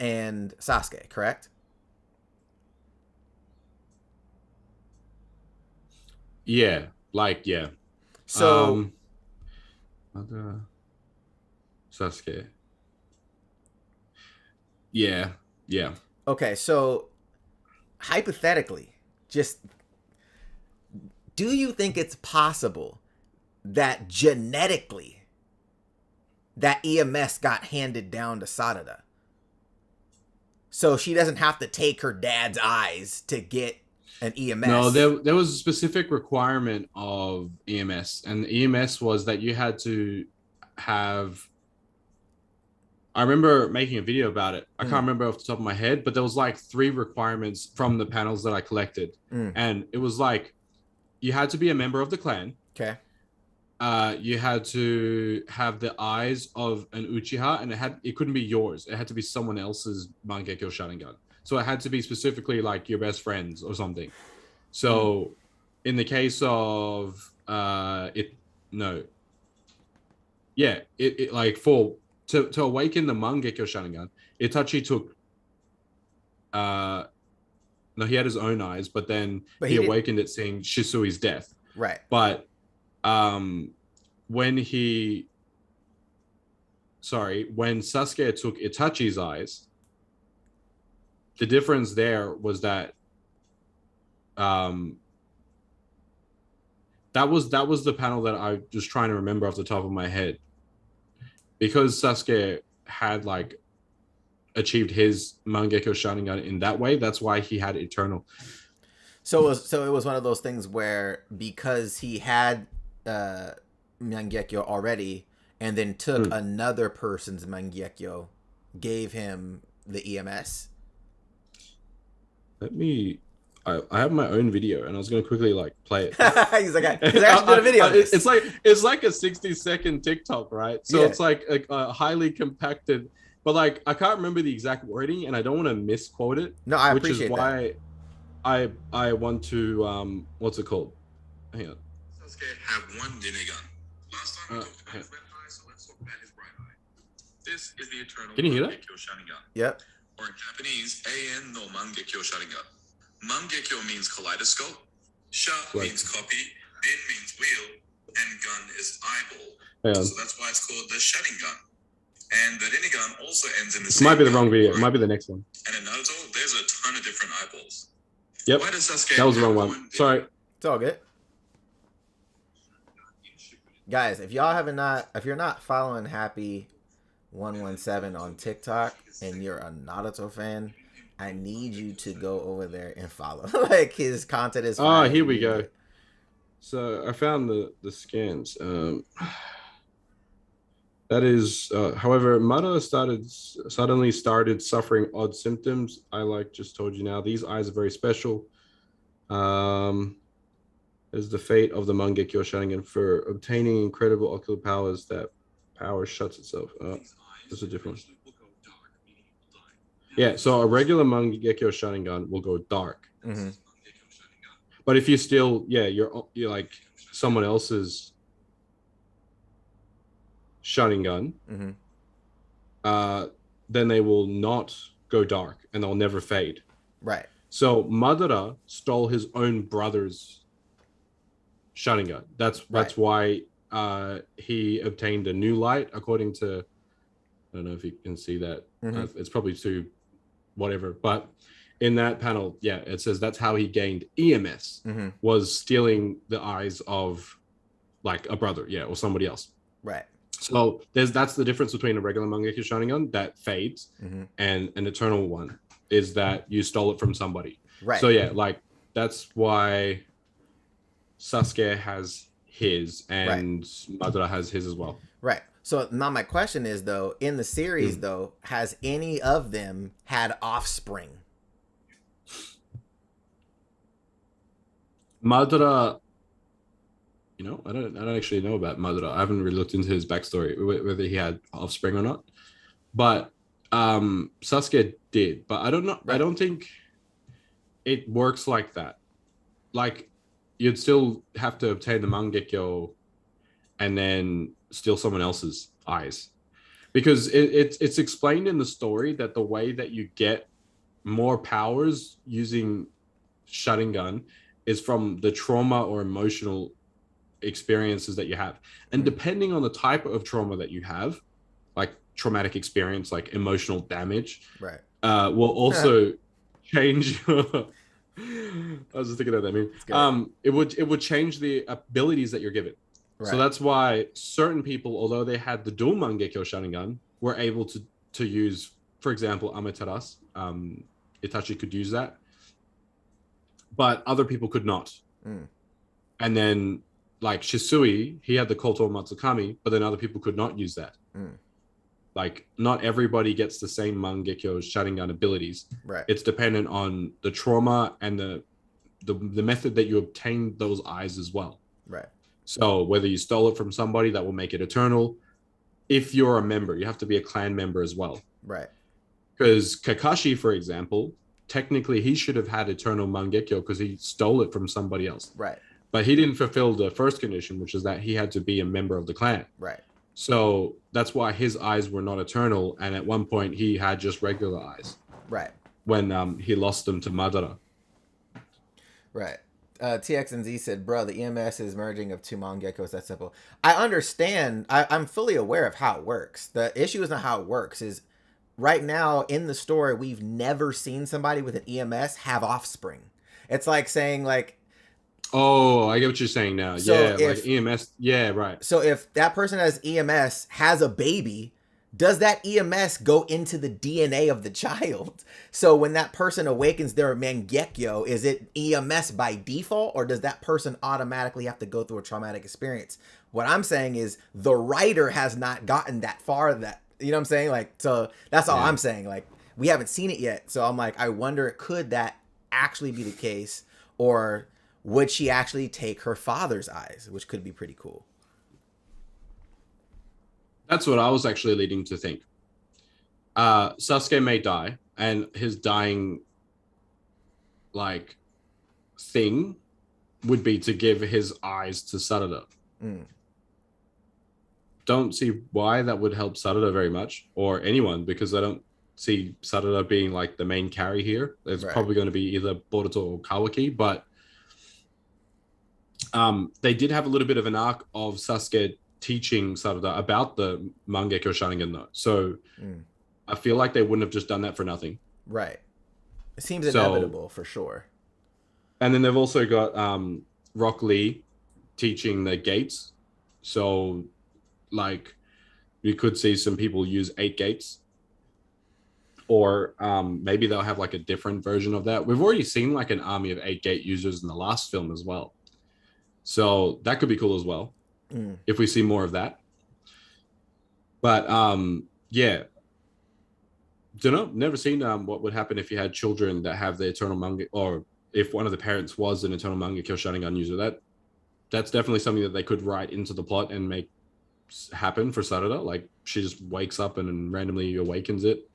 and Sasuke, correct? Yeah, So Sasuke. Yeah. Okay, so hypothetically, just, do you think it's possible that genetically that EMS got handed down to Sarada, so she doesn't have to take her dad's eyes to get an EMS? No, there was a specific requirement of EMS, and the EMS was that you had to have. I remember making a video about it. I can't remember off the top of my head, but there was like 3 requirements from the panels that I collected, and it was like, you had to be a member of the clan. Okay. You had to have the eyes of an Uchiha, and it couldn't be yours. It had to be someone else's Mangekyo Sharingan. So it had to be specifically like your best friends or something. So in the case of it like for to awaken the Mangekyo Sharingan, Itachi took no, he had his own eyes, but then he awakened it seeing Shisui's death. Right. But when Sasuke took Itachi's eyes, the difference there was that that was the panel that I was trying to remember off the top of my head, because Sasuke had like achieved his Mangekyo Sharingan in that way. That's why he had Eternal. So it was one of those things where because he had Mangekyo already, and then took another person's Mangekyo, gave him the EMS. I have my own video, and I was going to quickly like play it. He's like, I actually did a video. It's like a 60-second TikTok, right? So it's like a highly compacted, but like I can't remember the exact wording, and I don't want to misquote it. No, I appreciate that. Which is why I want to what's it called? Hang on. Sasuke have one Rinnegan. Last time we talked about his left eye, so let's talk about his right eye. This is the Eternal Can you hear that? Mangekyo Sharingan. Yep. Or in Japanese, Ein no Mangekyo Sharingan. Mangekyo means kaleidoscope, sha means copy, rin means wheel, and gun is eyeball. So that's why it's called the Sharingan. And the Rinnegan also ends in the same. Might be the wrong video. It might be the next one. And in Naruto, there's a ton of different eyeballs. Yep. Why does Sasuke that was the wrong one. Sorry. It's all good. Guys, if you're not following Happy 117 on TikTok and you're a Naruto fan, I need you to go over there and follow. Like, his content is fire. Here we go. So I found the scans. That is, however, Amado suddenly started suffering odd symptoms. I just told you now. These eyes are very special. Is the fate of the Mangekyo Sharingan for obtaining incredible ocular powers. That power shuts itself up. There's a difference. Yeah, so a regular Mangekyo Sharingan will go dark. Mm-hmm. But if you still, you're like someone else's Sharingan, then they will not go dark and they'll never fade. Right. So Madara stole his own brother's Sharingan. That's why he obtained a new light, according to, I don't know if you can see that. It's probably too whatever, but in that panel, it says that's how he gained EMS, was stealing the eyes of like a brother, or somebody else. Right. So that's the difference between a regular Mangekyo Sharingan that fades and an eternal one is that you stole it from somebody. Right. So that's why Sasuke has his and Madara has his as well. Right. So now my question is, though, in the series, though, has any of them had offspring? Madara, I don't actually know about Madara. I haven't really looked into his backstory, whether he had offspring or not. But Sasuke did. But I don't know. Right. I don't think it works like that. Like, you'd still have to obtain the Mangekyo and then steal someone else's eyes, because it's explained in the story that the way that you get more powers using Sharingan is from the trauma or emotional experiences that you have, and depending on the type of trauma that you have, like traumatic experience, like emotional damage, will also change. I was just thinking of that meme. It would change the abilities that you're given. Right. So that's why certain people, although they had the dual Mangekyo Sharingan, were able to use, for example, Amaterasu. Itachi could use that, but other people could not. And then, like Shisui, he had the Koto Matsukami, but then other people could not use that. Like, not everybody gets the same Mangekyo Sharingan abilities. Right. It's dependent on the trauma and the method that you obtain those eyes as well. Right. So whether you stole it from somebody, that will make it eternal. If you're a member, you have to be a clan member as well. Right. Because Kakashi, for example, technically he should have had eternal Mangekyo because he stole it from somebody else. Right. But he didn't fulfill the first condition, which is that he had to be a member of the clan. Right. So that's why his eyes were not eternal. And at one point he had just regular eyes. Right. When he lost them to Madara. Right. TX and Z said, bro, the EMS is merging of two Mangekos. That's simple. I understand. I'm fully aware of how it works. The issue is not how it works. Is right now in the story, we've never seen somebody with an EMS have offspring. It's like saying like, oh, I get what you're saying now. So yeah, if, like EMS. Yeah, right. So if that person has EMS, has a baby, does that EMS go into the DNA of the child? So when that person awakens their Mangekyo, is it EMS by default, or does that person automatically have to go through a traumatic experience? What I'm saying is the writer has not gotten that far. That, you know what I'm saying? Like, so that's all I'm saying. Like, we haven't seen it yet. So I'm like, I wonder, could that actually be the case, or would she actually take her father's eyes, which could be pretty cool. That's what I was actually leading to think. Sasuke may die, and his dying like thing would be to give his eyes to Sarada. Don't see why that would help Sarada very much, or anyone, because I don't see Sarada being like the main carry here. It's probably going to be either Boruto or Kawaki, but they did have a little bit of an arc of Sasuke teaching Sarada about the Mangekyo Sharingan though. So I feel like they wouldn't have just done that for nothing. Right. It seems inevitable for sure. And then they've also got Rock Lee teaching the gates. So like you could see some people use 8 gates. Or maybe they'll have like a different version of that. We've already seen like an army of 8 gate users in the last film as well. So that could be cool as well. If we see more of that. But yeah, don't know, never seen what would happen if you had children that have the eternal manga, or if one of the parents was an eternal Mangekyo Sharingan user. That's definitely something that they could write into the plot and make happen for Sarada. Like she just wakes up and randomly awakens it,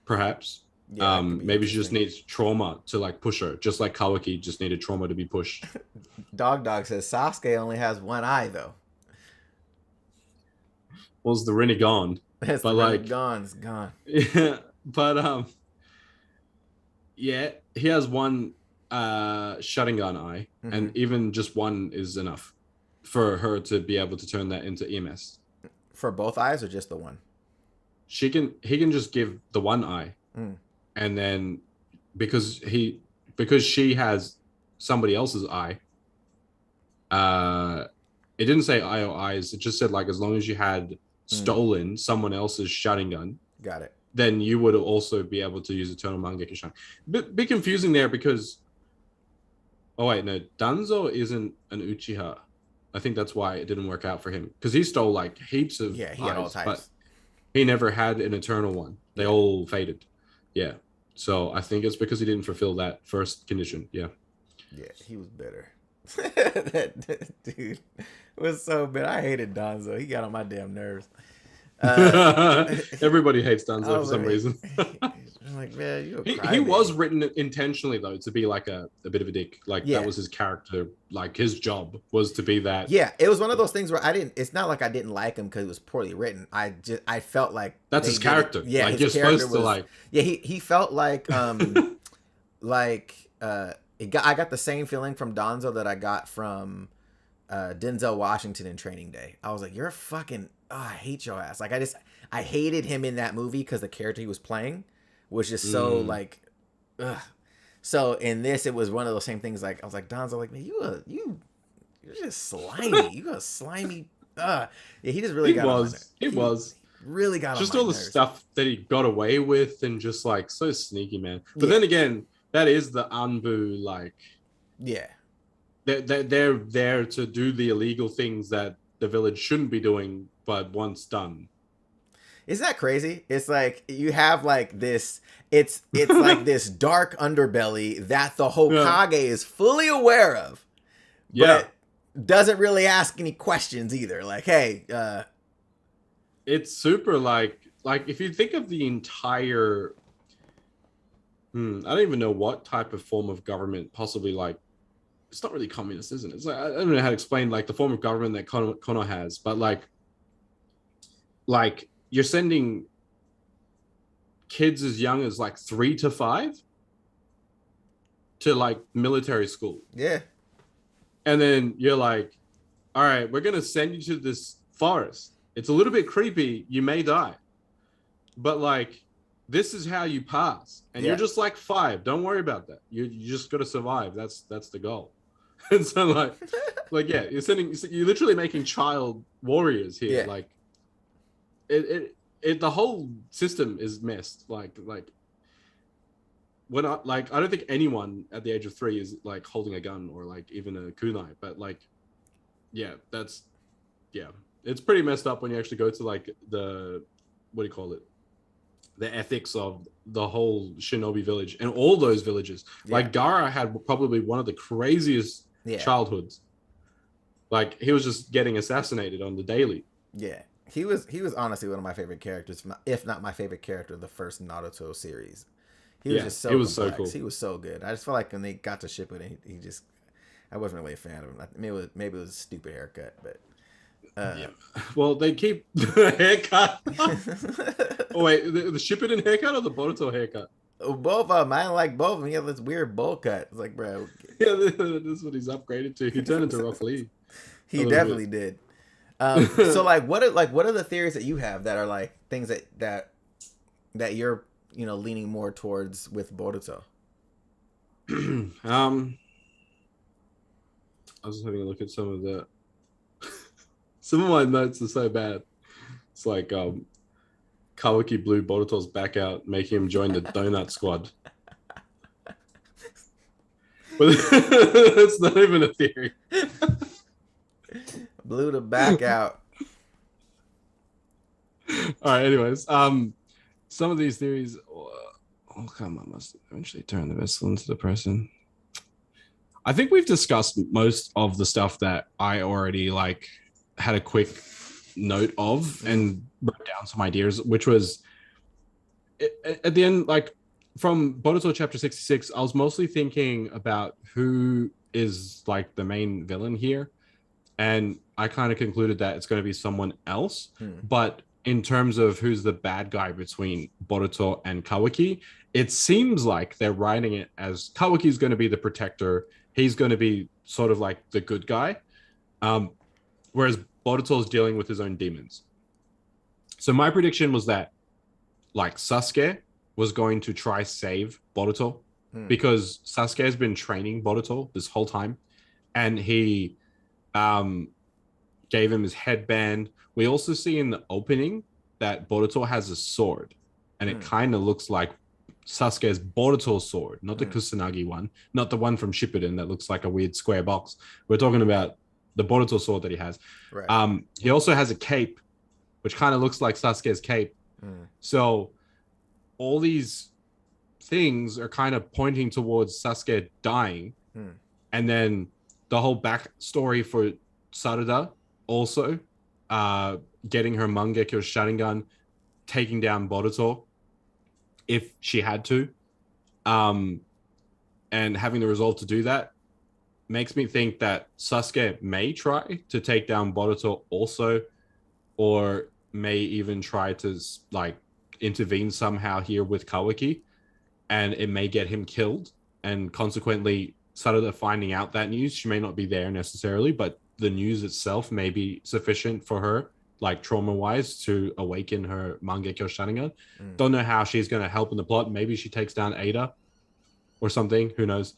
perhaps. Yeah, maybe she just needs trauma to like push her, just like Kawaki just needed trauma to be pushed. Dog says Sasuke only has one eye though. Was the Rinne gone? But the like it's gone. Yeah, but yeah, he has one Sharingan eye, and even just one is enough for her to be able to turn that into EMS. For both eyes or just the one? He can just give the one eye. And then because she has somebody else's eye, it didn't say eye or eyes, it just said like as long as you had stolen someone else's Sharingan, got it, then you would also be able to use Eternal Mangekyo Sharingan. Bit confusing there because Danzo isn't an Uchiha. I think that's why it didn't work out for him, because he stole like heaps of he had all types, but he never had an eternal one. They all faded. Yeah. So I think it's because he didn't fulfill that first condition. Yeah. Yeah, he was bitter. that dude was so bitter. I hated Danzo. He got on my damn nerves. Everybody hates Danzo for some reason. I'm like, man, you he was written intentionally though to be like a bit of a dick. Like that was his character. Like his job was to be that. Yeah, it was one of those things where it's not like I didn't like him because it was poorly written. I felt like that's his character. Yeah, like you're supposed to like. Yeah, he felt like I got the same feeling from Danzo that I got from Denzel Washington in Training Day. I was like, you're fucking. Oh, I hate your ass. Like I hated him in that movie because the character he was playing was just so like, ugh. So in this, it was one of those same things. Like I was like, Donzo, like, man, you're just slimy. You a slimy. Yeah, he just really got. He was really got just on all the nerves. stuff that he got away with, and just like so sneaky, man. But then again, that is the Anbu like. Yeah. They're there to do the illegal things that the village shouldn't be doing, but once done. Isn't that crazy? It's like you have like this, it's like this dark underbelly that the Hokage is fully aware of, but doesn't really ask any questions either. Like, hey, it's super like if you think of the entire I don't even know what type of form of government, possibly like, it's not really communist, isn't it? It's like, I don't know how to explain like the form of government that Kono has, but like you're sending kids as young as like 3 to 5 to like military school. Yeah. And then you're like, all right, we're going to send you to this forest. It's a little bit creepy. You may die. But like, this is how you pass. And you're just like 5. Don't worry about that. You just got to survive. That's the goal. And so like, yeah, you're literally making child warriors here. Yeah. Like the whole system is messed. Like when I don't think anyone at the age of 3 is like holding a gun or like even a kunai, but like, yeah, it's pretty messed up when you actually go to like the, what do you call it? The ethics of the whole Shinobi village and all those villages. Like Gaara had probably one of the craziest childhoods. Like he was just getting assassinated on the daily. Yeah. He was honestly one of my favorite characters, if not my favorite character of the first Naruto series. He was just so complex. So cool. He was so good. I just felt like when they got to Shippuden, he just, I wasn't really a fan of him. Maybe it was a stupid haircut, but yeah. Well, they keep the haircut. Oh wait, the Shippuden haircut or the Boruto haircut? Both of them. I like both of them. He had this weird bowl cut. It's like, bro. Yeah, this is what he's upgraded to. He turned into Rock Lee. He definitely did. So like, what are the theories that you have that are like things that you're leaning more towards with Boruto? I was just having a look at some of my notes are so bad. It's like Kawaki blew Boruto's back out, making him join the donut squad. But it's not even a theory. Blew the back out. All right, anyways. Some of these theories, come on, must eventually turn the vessel into the person. I think we've discussed most of the stuff that I already like had a quick note of and wrote down some ideas, which was at the end, like from Boruto chapter 66, I was mostly thinking about who is like the main villain here. And I kind of concluded that it's going to be someone else. But in terms of who's the bad guy between Boruto and Kawaki, it seems like they're writing it as Kawaki's going to be the protector. He's going to be sort of like the good guy. Whereas Boruto's dealing with his own demons. So my prediction was that like Sasuke was going to try save Boruto because Sasuke has been training Boruto this whole time. And he gave him his headband. We also see in the opening that Boruto has a sword, and it kind of looks like Sasuke's Boruto sword, not the Kusanagi one, not the one from Shippuden that looks like a weird square box. We're talking about the Boruto sword that he has. Right. He also has a cape, which kind of looks like Sasuke's cape. So all these things are kind of pointing towards Sasuke dying. And then the whole backstory for Sarada also getting her Mangekyo Sharingan, taking down Boruto if she had to, and having the resolve to do that makes me think that Sasuke may try to take down Boruto also, or may even try to like intervene somehow here with Kawaki, and it may get him killed, and consequently Sarada finding out that news, she may not be there necessarily, but the news itself may be sufficient for her, like trauma-wise, to awaken her Mangekyo Sharingan. Don't know how she's going to help in the plot. Maybe she takes down Ada or something. Who knows?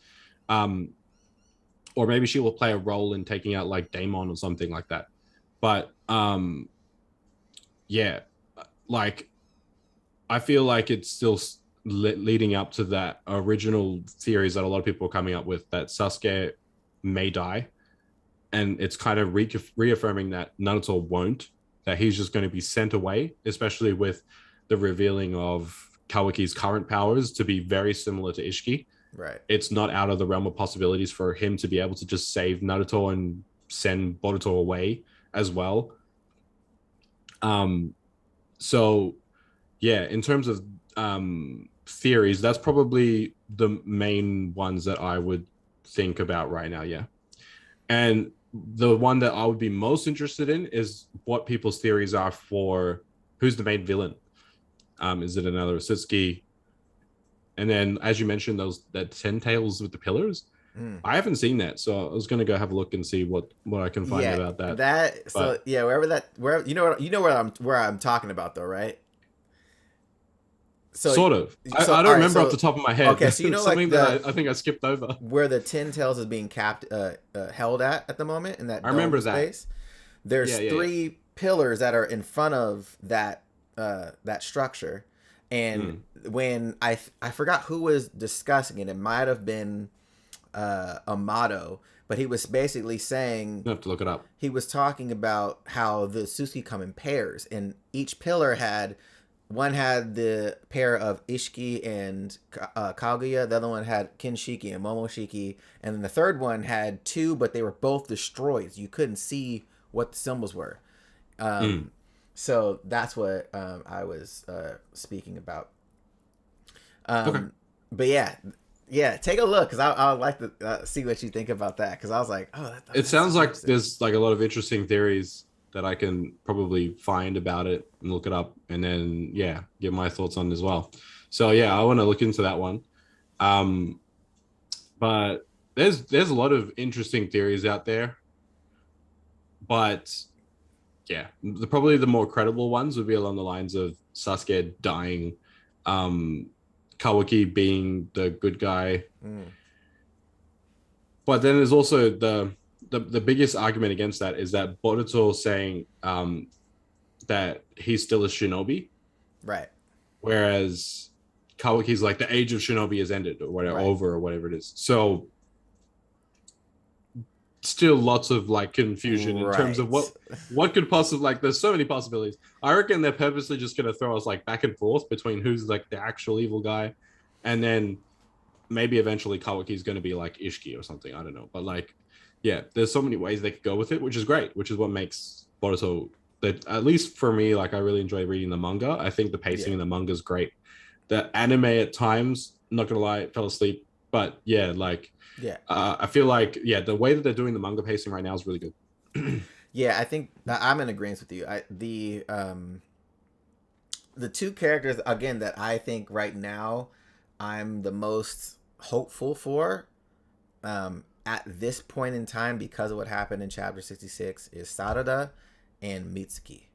Or maybe she will play a role in taking out like Daemon or something like that. But yeah, like I feel like it's still leading up to that original theories that a lot of people are coming up with, that Sasuke may die, and it's kind of reaffirming that Naruto won't, that he's just going to be sent away, especially with the revealing of Kawaki's current powers to be very similar to Ishiki. Right. It's not out of the realm of possibilities for him to be able to just save Naruto and send Boruto away as well. So yeah, in terms of theories, that's probably the main ones that I would think about right now. Yeah. And the one that I would be most interested in is what people's theories are for who's the main villain. Is it another Otsutsuki? And then, as you mentioned, that 10 tails with the pillars. I haven't seen that, so I was gonna go have a look and see what I can find about that. Wherever where I'm talking about though, right? So sort of. I don't remember off the top of my head. Okay, so you know, something that I think I skipped over. Where the 10 tails is being held at the moment in that I remember space. There's three pillars that are in front of that structure, and when I forgot who was discussing it, it might have been Amado, but he was basically saying, you have to look it up. He was talking about how the Otsutsuki come in pairs, and each pillar had the pair of Ishiki and Kaguya, the other one had Kinshiki and Momoshiki, and then the third one had two, but they were both destroyed. You couldn't see what the symbols were. So that's what I was speaking about. Okay. But yeah, take a look, because I would like to see what you think about that, because I was like, oh, it sounds like there's like a lot of interesting theories that I can probably find about it and look it up, and then get my thoughts on it as well. So I want to look into that one. But there's a lot of interesting theories out there, but probably the more credible ones would be along the lines of Sasuke dying, Kawaki being the good guy. But then there's also the biggest argument against that is that Boruto saying that he's still a shinobi, right? Whereas Kawaki's like the age of shinobi has ended, or whatever, over, or whatever it is. So still lots of like confusion in terms of what could possibly, like, there's so many possibilities. I reckon they're purposely just gonna throw us like back and forth between who's like the actual evil guy, and then maybe eventually Kawaki's gonna be like Ishiki or something. I don't know, but like, there's so many ways they could go with it, which is great, which is what makes Boruto, that at least for me, like, I really enjoy reading the manga. I think the pacing in the manga is great. The anime at times, not gonna lie, fell asleep, but I feel like the way that they're doing the manga pacing right now is really good. I think I'm in agreement with you. The two characters again that I think right now I'm the most hopeful for at this point in time, because of what happened in chapter 66, is Sarada and Mitsuki.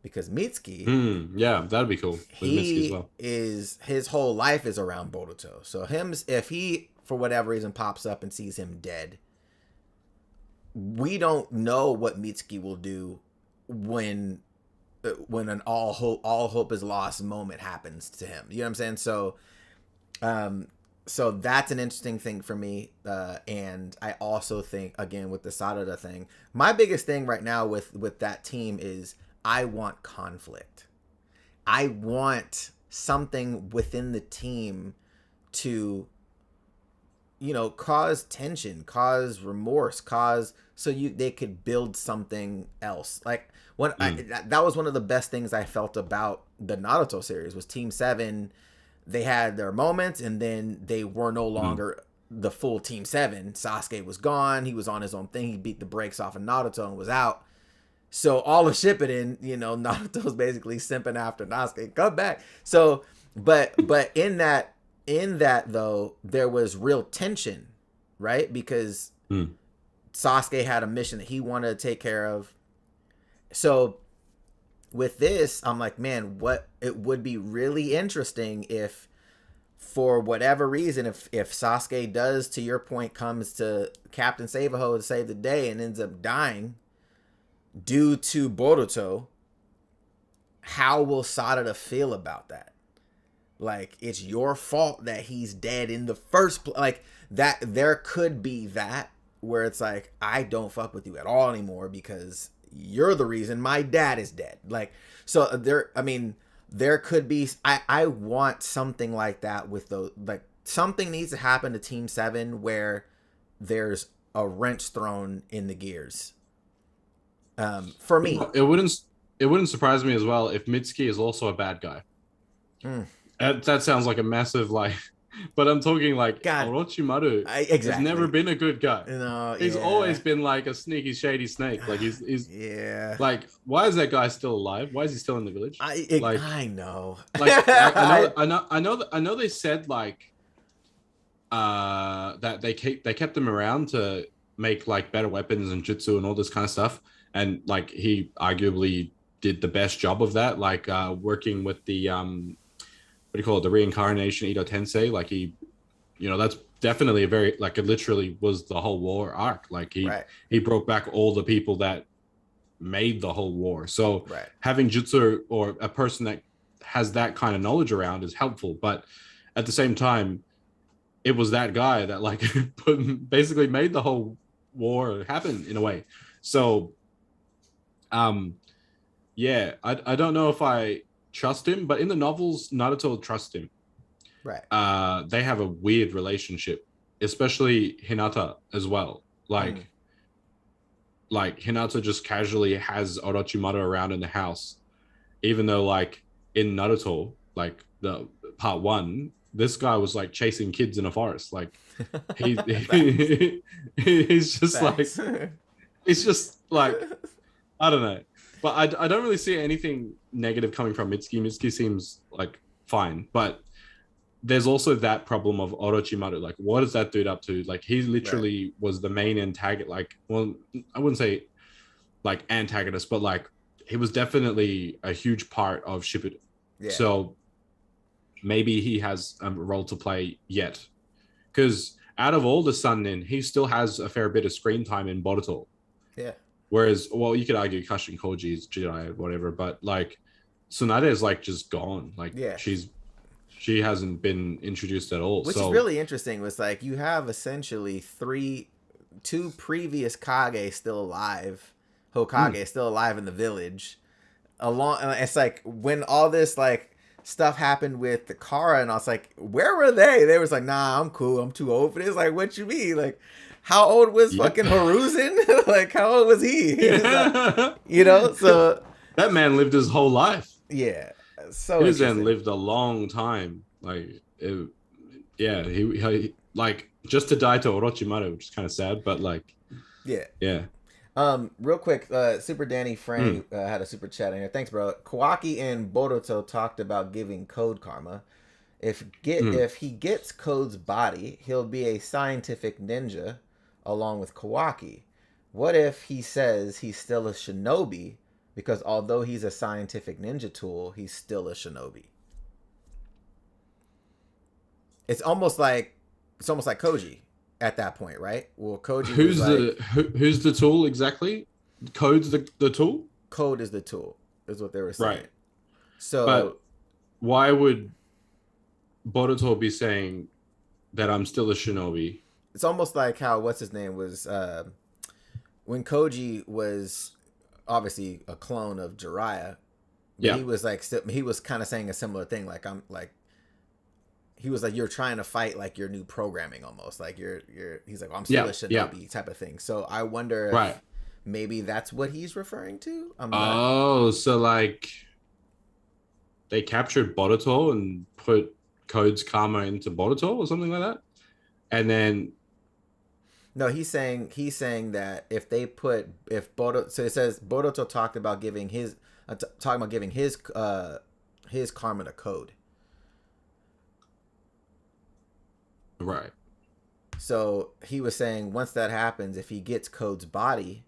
Because Mitsuki, that'd be cool. He as well. His whole life is around Boruto. So if he for whatever reason pops up and sees him dead, we don't know what Mitsuki will do when an all hope is lost moment happens to him. You know what I'm saying? So so that's an interesting thing for me. And I also think, again, with the Sarada thing, my biggest thing right now with that team is I want conflict. I want something within the team to, cause tension, cause remorse, so they could build something else. Like that was one of the best things I felt about the Naruto series was Team 7. They had their moments, and then they were no longer the full Team 7. Sasuke was gone. He was on his own thing. He beat the brakes off of Naruto and was out. So all of Shippuden, Naruto's basically simping after Sasuke. Come back. So, but in that though, there was real tension, right? Because Sasuke had a mission that he wanted to take care of. So with this, I'm like, man, it would be really interesting if, for whatever reason, if Sasuke does, to your point, comes to Captain Save-A-Ho to save the day and ends up dying due to Boruto, how will Sarada feel about that? Like, it's your fault that he's dead in the first place. Like, that there could be that where it's like, I don't fuck with you at all anymore because you're the reason my dad is dead. Like, so there could be, I want something like that with those, like, something needs to happen to Team 7 where there's a wrench thrown in the gears. For me, it wouldn't surprise me as well if Mitsuki is also a bad guy. That sounds like a massive like, but I'm talking like God, Orochimaru has exactly. never been a good guy. No, He's yeah. always been like a sneaky, shady snake. Like he's yeah. like, why is that guy still alive? Why is he still in the village? I know. Like I know they said like that they kept him around to make like better weapons and jutsu and all this kind of stuff, and like he arguably did the best job of that, like working with the what do you call it, the reincarnation Ito Tensei. Like he, that's definitely a very, like, it literally was the whole war arc. Like he broke back all the people that made the whole war. So having jutsu or a person that has that kind of knowledge around is helpful, but at the same time it was that guy that like basically made the whole war happen in a way. So yeah, I don't know if I trust him, but in the novels Naruto trusts him. They have a weird relationship, especially Hinata as well. Like Hinata just casually has Orochimaru around in the house, even though like in Naruto, like the part 1, this guy was like chasing kids in a forest. Like he's just like, it's just like, I don't know, but I don't really see anything negative coming from Mitsuki. Mitsuki seems like fine, but there's also that problem of Orochimaru. Like, what is that dude up to? Like, he literally was the main antagonist. Like, well, I wouldn't say like antagonist, but like he was definitely a huge part of Shippuden. So maybe he has a role to play yet, because out of all the Sannin, he still has a fair bit of screen time in Boruto. Whereas, well, you could argue Kashin Koji is Jedi or whatever, but like Tsunade is like just gone. Like she hasn't been introduced at all. Which is really interesting. Was like you have essentially two previous Kage still alive, Hokage still alive in the village. It's like when all this like stuff happened with the Kara, and I was like, where were they? They was like, nah, I'm cool. I'm too old for this. Like, what you mean? Like, how old was fucking Hiruzen? Like, how old was he? So that man lived his whole life. Yeah. So Hiruzen lived a long time. Like, he like just to die to Orochimaru, which is kind of sad, but like, yeah. Real quick, Super Danny Frame had a super chat in here. Thanks, bro. Kawaki and Boruto talked about giving Code Karma. If he gets Code's body, he'll be a scientific ninja along with Kawaki. What if he says he's still a shinobi because although he's a scientific ninja tool, he's still a shinobi? It's almost like Koji at that point, right? Well, Koji who's the tool exactly? Code's the tool? Code is the tool, is what they were saying. Right. So, but why would Boruto be saying that I'm still a shinobi? It's almost like how what's his name was when Koji was obviously a clone of Jiraiya. He was like he was kind of saying a similar thing. Like he was like, you're trying to fight like your new programming almost. Like he's like, well, I'm still a shinobi type of thing. So I wonder if maybe that's what he's referring to. So like they captured Boruto and put Code's karma into Boruto or something like that, and then no, he's saying that if Boruto, so it says Boruto talked about giving his karma to Code. Right. So he was saying once that happens, if he gets Code's body,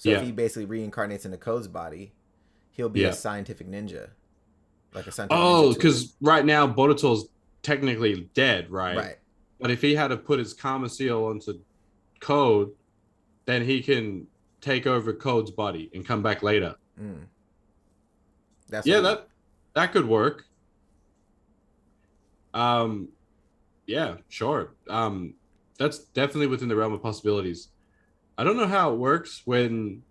if he basically reincarnates into Code's body, he'll be a scientific ninja. Like a scientific ninja because right now Boruto's technically dead, right? Right. But if he had to put his karma seal onto Code, then he can take over Code's body and come back later. That could work. Yeah, sure. That's definitely within the realm of possibilities. I don't know how it works when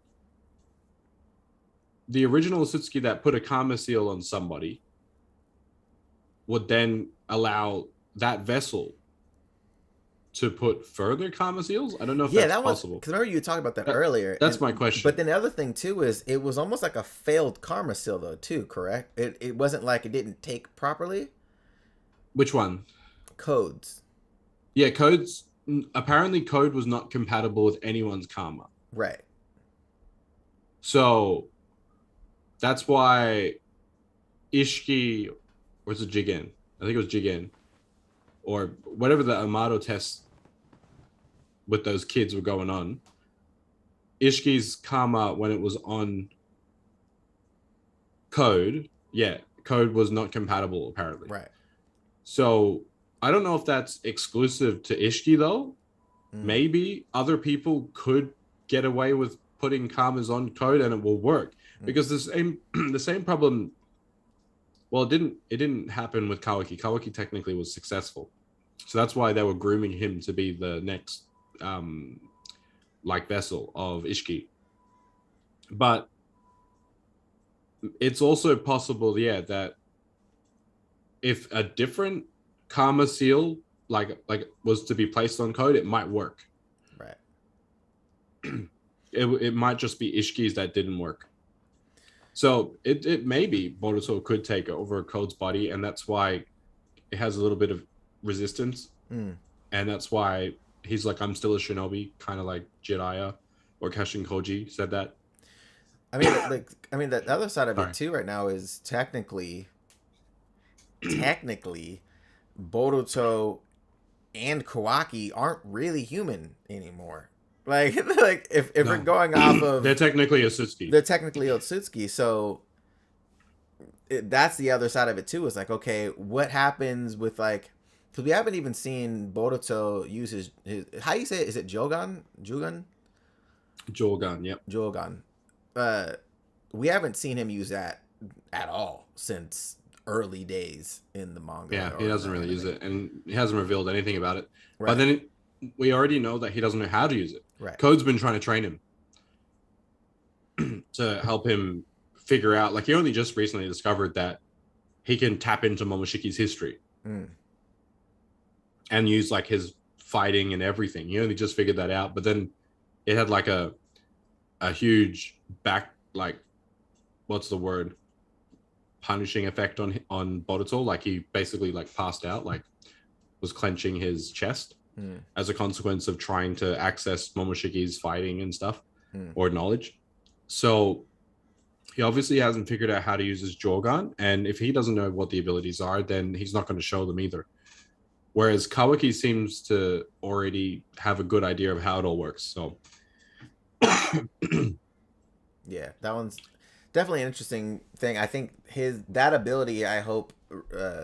the original Otsutsuki that put a karma seal on somebody would then allow that vessel to put further karma seals? I don't know if Yeah, that's that was possible. because remember you were talking about that earlier. That's my question. But then the other thing too is it was almost like a failed karma seal though too. Correct? It wasn't like it didn't take properly. Which one? Codes. Yeah, codes. Apparently, code was not compatible with anyone's karma. Right. So that's why Ishiki, or was it Jigen? I think it was Jigen, or whatever the Amado tests with those kids were going on. Ishiki's karma, when it was on code, code was not compatible apparently. Right. So I don't know if that's exclusive to Ishiki though. Maybe other people could get away with putting karmas on code and it will work, because the same problem. Well, it didn't happen with Kawaki. Kawaki technically was successful, so that's why they were grooming him to be the next vessel of Ishiki. But it's also possible, that if a different karma seal like was to be placed on code, it might work. Right. It might just be Ishiki's that didn't work. So it maybe Boruto could take over Code's body, and that's why it has a little bit of resistance. And that's why he's like, I'm still a shinobi, kind of like Jiraiya or Kashin Koji said that. I mean, the other side of it too right now is technically Boruto and Kawaki aren't really human anymore. Like if we're going off of, they're technically Otsutsuki. So that's the other side of it too. Is like, okay, what happens with like, because we haven't even seen Boruto use his how you say it? Is it Jogan? Yep. Jogan. We haven't seen him use that at all since early days in the manga. Yeah, he doesn't really use it, and he hasn't revealed anything about it. Right. But then we already know that he doesn't know how to use it. Right. Code's been trying to train him to help him figure out. Like, he only just recently discovered that he can tap into Momoshiki's history and use like his fighting and everything. He only just figured that out, but then it had like a huge what's the word? Punishing effect on Boruto. Like, he basically like passed out, like was clenching his chest as a consequence of trying to access Momoshiki's fighting and stuff or knowledge. So he obviously hasn't figured out how to use his Jogan, and if he doesn't know what the abilities are, then he's not going to show them either. Whereas Kawaki seems to already have a good idea of how it all works. So yeah, that one's definitely an interesting thing. I think that ability, I hope,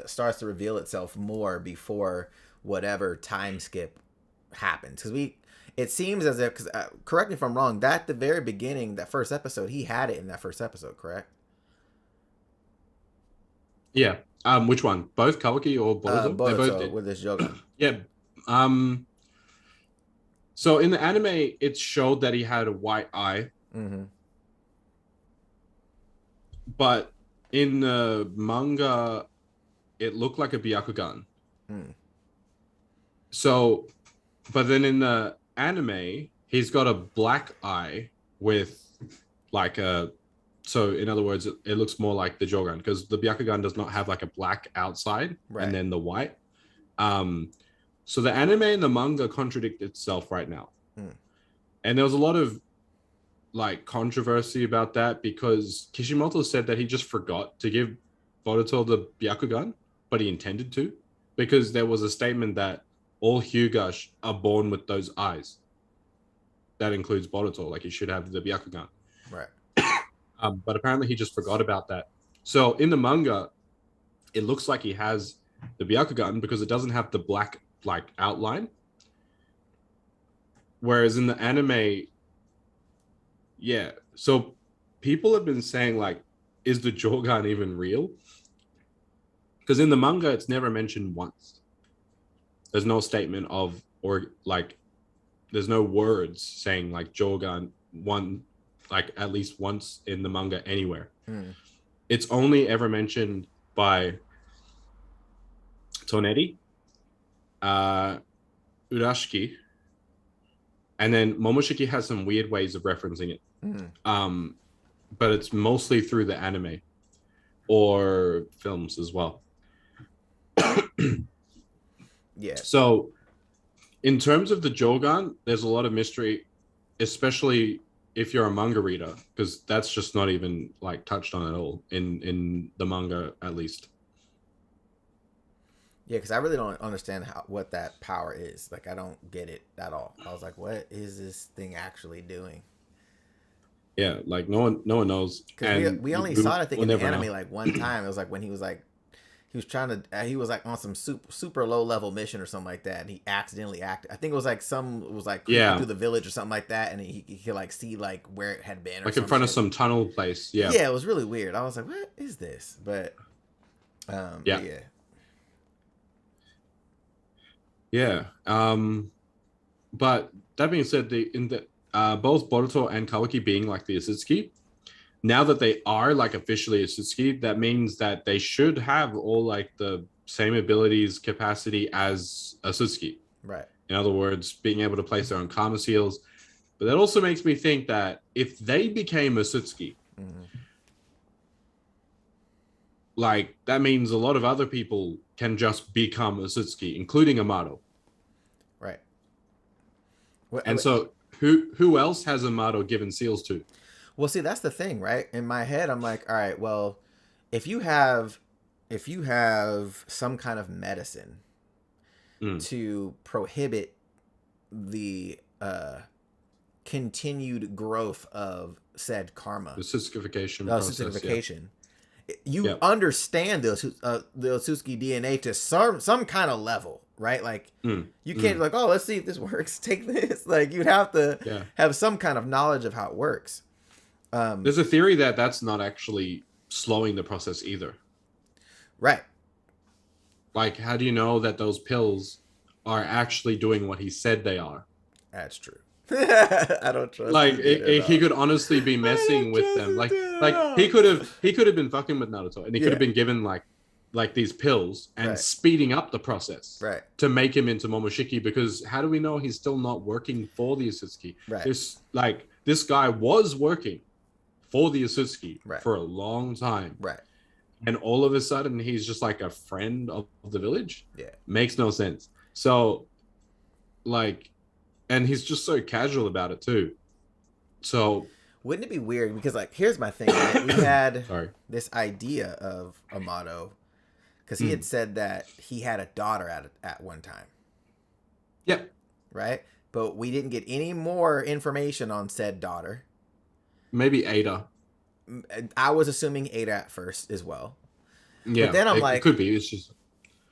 starts to reveal itself more before whatever time skip happens, because it seems as if, correct me if I'm wrong, that the very beginning, that first episode, he had it in that first episode, correct? Yeah. Which one? Both Kawaki or Boruto? Boruto, they both did. with his Jogan. Yeah. So in the anime, it showed that he had a white eye. But in the manga, it looked like a Byakugan. So, but then in the anime, he's got a black eye with like so in other words, it looks more like the Jogan, because the Byakugan does not have like a black outside and then the white. So the anime and the manga contradict itself right now. And there was a lot of like controversy about that, because Kishimoto said that he just forgot to give Boruto the Byakugan, but he intended to, because there was a statement that all Hyuga are born with those eyes. That includes Boruto, like he should have the Byakugan. Right. But apparently he just forgot about that. So in the manga, it looks like he has the Byakugan because it doesn't have the black like outline. Whereas in the anime, yeah. So people have been saying like, is the Jogan even real? Because in the manga, it's never mentioned once. There's no statement of, or like, there's no words saying like Jogan like at least once in the manga anywhere. It's only ever mentioned by Toneri, Urashiki, and then Momoshiki has some weird ways of referencing it. But it's mostly through the anime or films as well. Yeah. So in terms of the Jogan, there's a lot of mystery, especially if you're a manga reader, because that's just not even like touched on at all in the manga, at least. Yeah, because I really don't understand what that power is. Like, I don't get it at all. I was like, what is this thing actually doing? Yeah, like no one knows. Because we only saw it, I think, in the anime like one time. It was like when he was like on some super low level mission or something like that, and he accidentally acted. I think it was like through the village or something like that, and he could like see like where it had been, or like in front of some tunnel place. Yeah, yeah, it was really weird. I was like, what is this? But yeah. But that being said, both Boruto and Kawaki being like the Otsutsuki, now that they are like officially Otsutsuki, that means that they should have all like the same abilities, capacity as Otsutsuki. Right. In other words, being able to place their own karma seals. But that also makes me think that if they became Otsutsuki, like that means a lot of other people can just become Otsutsuki, including Amado. Right. So who else has Amado given seals to? Well, see, that's the thing, right? In my head, I'm like, all right, well, if you have some kind of medicine to prohibit the continued growth of said karma, the Otsutsukification process, you understand the Otsutsuki DNA to some kind of level, right? Like you can't like, oh, let's see if this works. Take this. Like you'd have to have some kind of knowledge of how it works. There's a theory that that's not actually slowing the process either. Right. Like, how do you know that those pills are actually doing what he said they are? That's true. I don't trust. Like, he could honestly be messing with them. Like he could have been fucking with Naruto, and he could have been given like these pills and speeding up the process to make him into Momoshiki. Because how do we know he's still not working for the Otsutsuki? Right. This guy was working for the Otsutsuki for a long time. Right. And all of a sudden, he's just like a friend of the village. Yeah. Makes no sense. So, like, and he's just so casual about it too. So, wouldn't it be weird? Because, like, here's my thing. Right? We had this idea of Amado because he had said that he had a daughter at one time. Yep. Right? But we didn't get any more information on said daughter. Maybe Ada. I was assuming Ada at first as well. Yeah, but then I'm like, it could be. It's just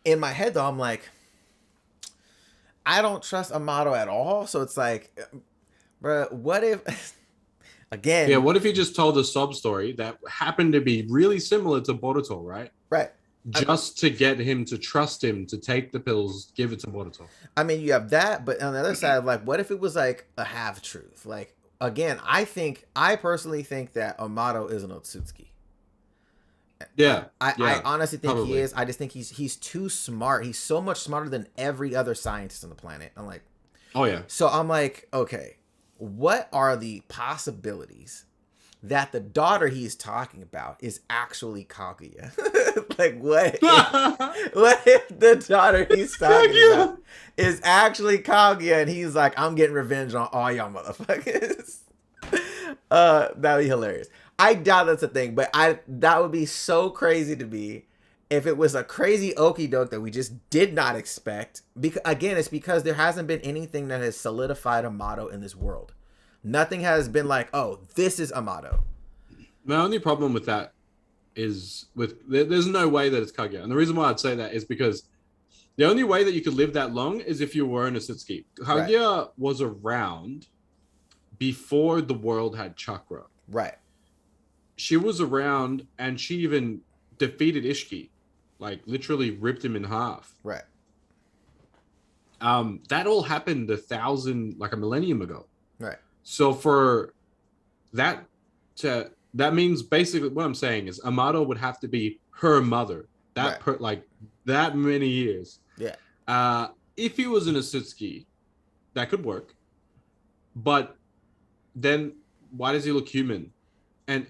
in my head though. I'm like, I don't trust Amado at all. So it's like, bro, what if? Again, yeah. What if he just told a sob story that happened to be really similar to Boruto, right? Right. Just to get him to trust him to take the pills, give it to Boruto. I mean, you have that, but on the other side, like, what if it was like a half truth? Like, again, I personally think that Amado is an Otsutsuki. Yeah. I honestly think probably. he is. I just think he's too smart. He's so much smarter than every other scientist on the planet. I'm like, oh yeah. So I'm like, okay, what are the possibilities that the daughter he's talking about is actually Kaguya? Like, what if the daughter he's talking about is actually Kaguya and he's like, I'm getting revenge on all y'all motherfuckers? That'd be hilarious. I doubt that's a thing, but that would be so crazy to me if it was a crazy okie doke that we just did not expect. Because again, it's because there hasn't been anything that has solidified Amado in this world. Nothing has been like, oh, this is Amado. My only problem with that is there's no way that it's Kaguya. And the reason why I'd say that is because the only way that you could live that long is if you were an Otsutsuki. Kaguya was around before the world had chakra. Right. She was around and she even defeated Ishiki. Like literally ripped him in half. Right. That all happened a millennium ago. Right. So for that that means basically what I'm saying is Amado would have to be her mother. That many years. Yeah. if he was an Otsutsuki, that could work. But then why does he look human? And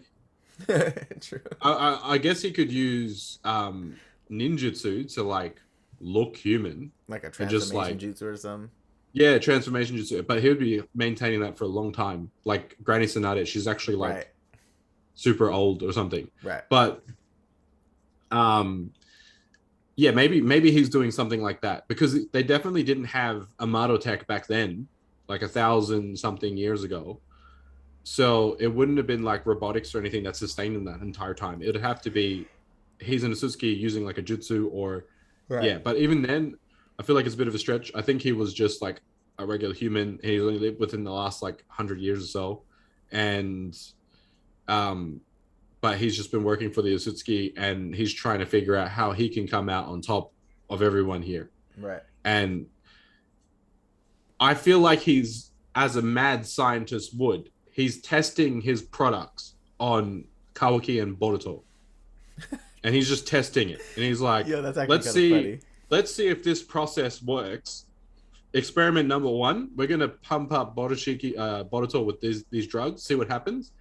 True. I guess he could use ninjutsu to like look human, like a transformation jutsu or something. Yeah, transformation jutsu. But he would be maintaining that for a long time. Like Granny Tsunade, she's actually like super old or something. Right. But yeah, maybe he's doing something like that, because they definitely didn't have Amado tech back then, like 1,000 something years ago. So it wouldn't have been like robotics or anything that sustained him that entire time. It would have to be he's an Otsutsuki using like a jutsu or yeah. But even then, I feel like it's a bit of a stretch. I think he was just like a regular human. He only lived within the last like 100 years or so, and but he's just been working for the Otsutsuki, and he's trying to figure out how he can come out on top of everyone here. Right. And I feel like he's, as a mad scientist would, he's testing his products on Kawaki and Boruto. And he's just testing it. And he's like, yeah, that's actually funny. Let's see if this process works. Experiment number 1, we're going to pump up Boruto with these drugs, see what happens.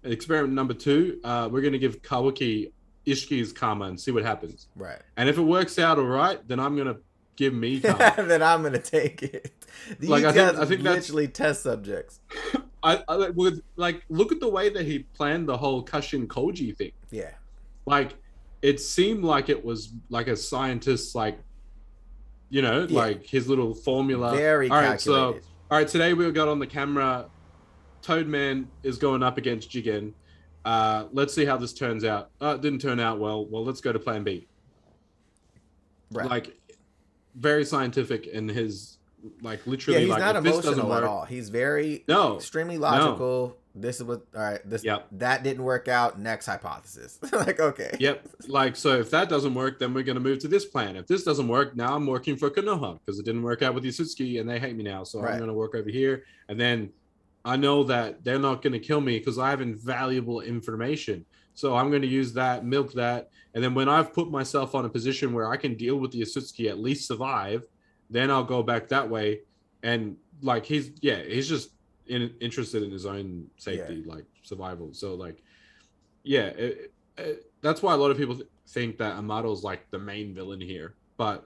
Experiment number 2, we're going to give Kawaki Ishiki's karma and see what happens. Right. And if it works out all right, then I'm going to give me karma. Then I'm going to take it. These guys I think literally test subjects. I would like look at the way that he planned the whole Kashin Koji thing. Yeah. Like it seemed like it was like a scientist, like, you know, like his little formula. Very calculated. All right, today we got on the camera. Toadman is going up against Jigen. Let's see how this turns out. It didn't turn out well. Well, let's go to plan B. Right. Like, very scientific in his, like, literally. Yeah, he's like, not if this emotional doesn't work, at all. He's very extremely logical. No. This is what. All right. That didn't work out. Next hypothesis. Like, okay. Yep. Like, so if that doesn't work, then we're going to move to this plan. If this doesn't work, now I'm working for Konoha because it didn't work out with the Otsutsuki and they hate me now. So I'm going to work over here. And then I know that they're not going to kill me because I have invaluable information. So I'm going to use that, milk that. And then when I've put myself on a position where I can deal with the Otsutsuki, at least survive, then I'll go back that way. And like, he's just interested in his own safety, like survival. So like, that's why a lot of people think that Amado's like the main villain here. But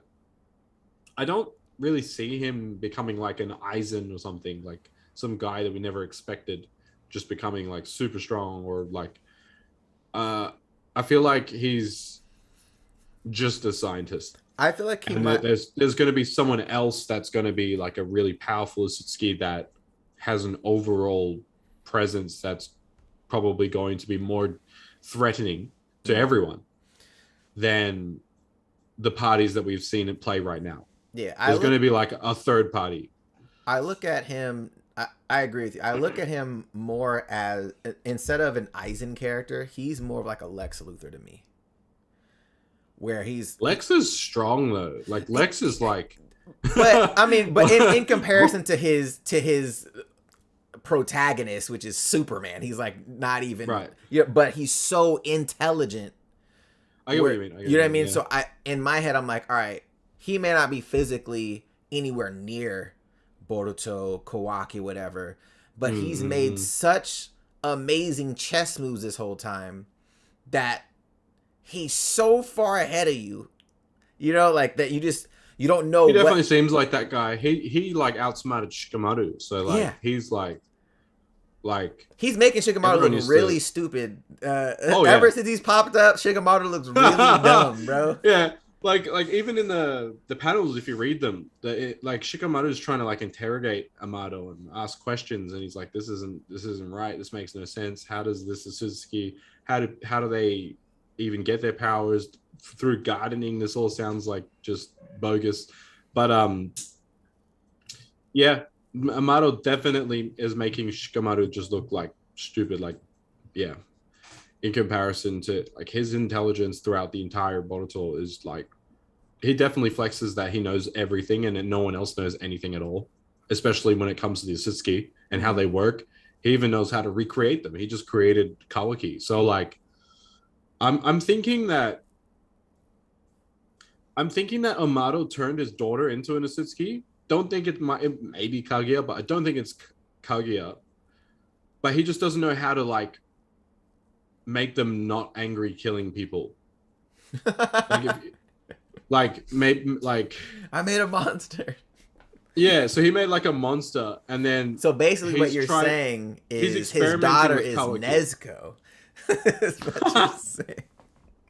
I don't really see him becoming like an Aizen or something, like some guy that we never expected just becoming like super strong, or like I feel like he's just a scientist. I feel like there's going to be someone else that's going to be like a really powerful Otsutsuki that has an overall presence that's probably going to be more threatening to everyone than the parties that we've seen it play right now. Yeah, there's going to be like a third party. I look at him. I agree with you. I look at him more as, instead of an Aizen character, he's more of like a Lex Luthor to me. Where Lex is strong though. Like Lex is like, but I mean, but in comparison to his protagonist, which is Superman, he's like not even right. Yeah, but he's so intelligent. I get what you mean. You know what I mean? Yeah. So in my head, I'm like, all right, he may not be physically anywhere near Boruto, Kawaki, whatever, but he's made such amazing chess moves this whole time that he's so far ahead of you, you know, like that you don't know. He definitely seems like that guy. He like outsmarted Shikamaru, so like he's like he's making Shikamaru look really stupid. Ever since he's popped up, Shikamaru looks really dumb, bro. Yeah. Like even in the panels, if you read them, like Shikamaru is trying to like interrogate Amado and ask questions, and he's like, "This isn't right. This makes no sense. How does this Otsutsuki? How do they even get their powers through gardening? This all sounds like just bogus." But Amado definitely is making Shikamaru just look like stupid. Like, yeah. In comparison to like his intelligence throughout the entire Boruto is like, he definitely flexes that he knows everything and no one else knows anything at all, especially when it comes to the Otsutsuki and how they work. He even knows how to recreate them. He just created Kawaki. So like, I'm thinking that I'm thinking that Amado turned his daughter into an Otsutsuki. Don't think it may be Kaguya, but I don't think it's Kaguya. But he just doesn't know how to like make them not angry killing people. Like I made a monster. Yeah, so he made like a monster, and then so basically what you're saying is his daughter is Kawaki. Nezuko. That's what you're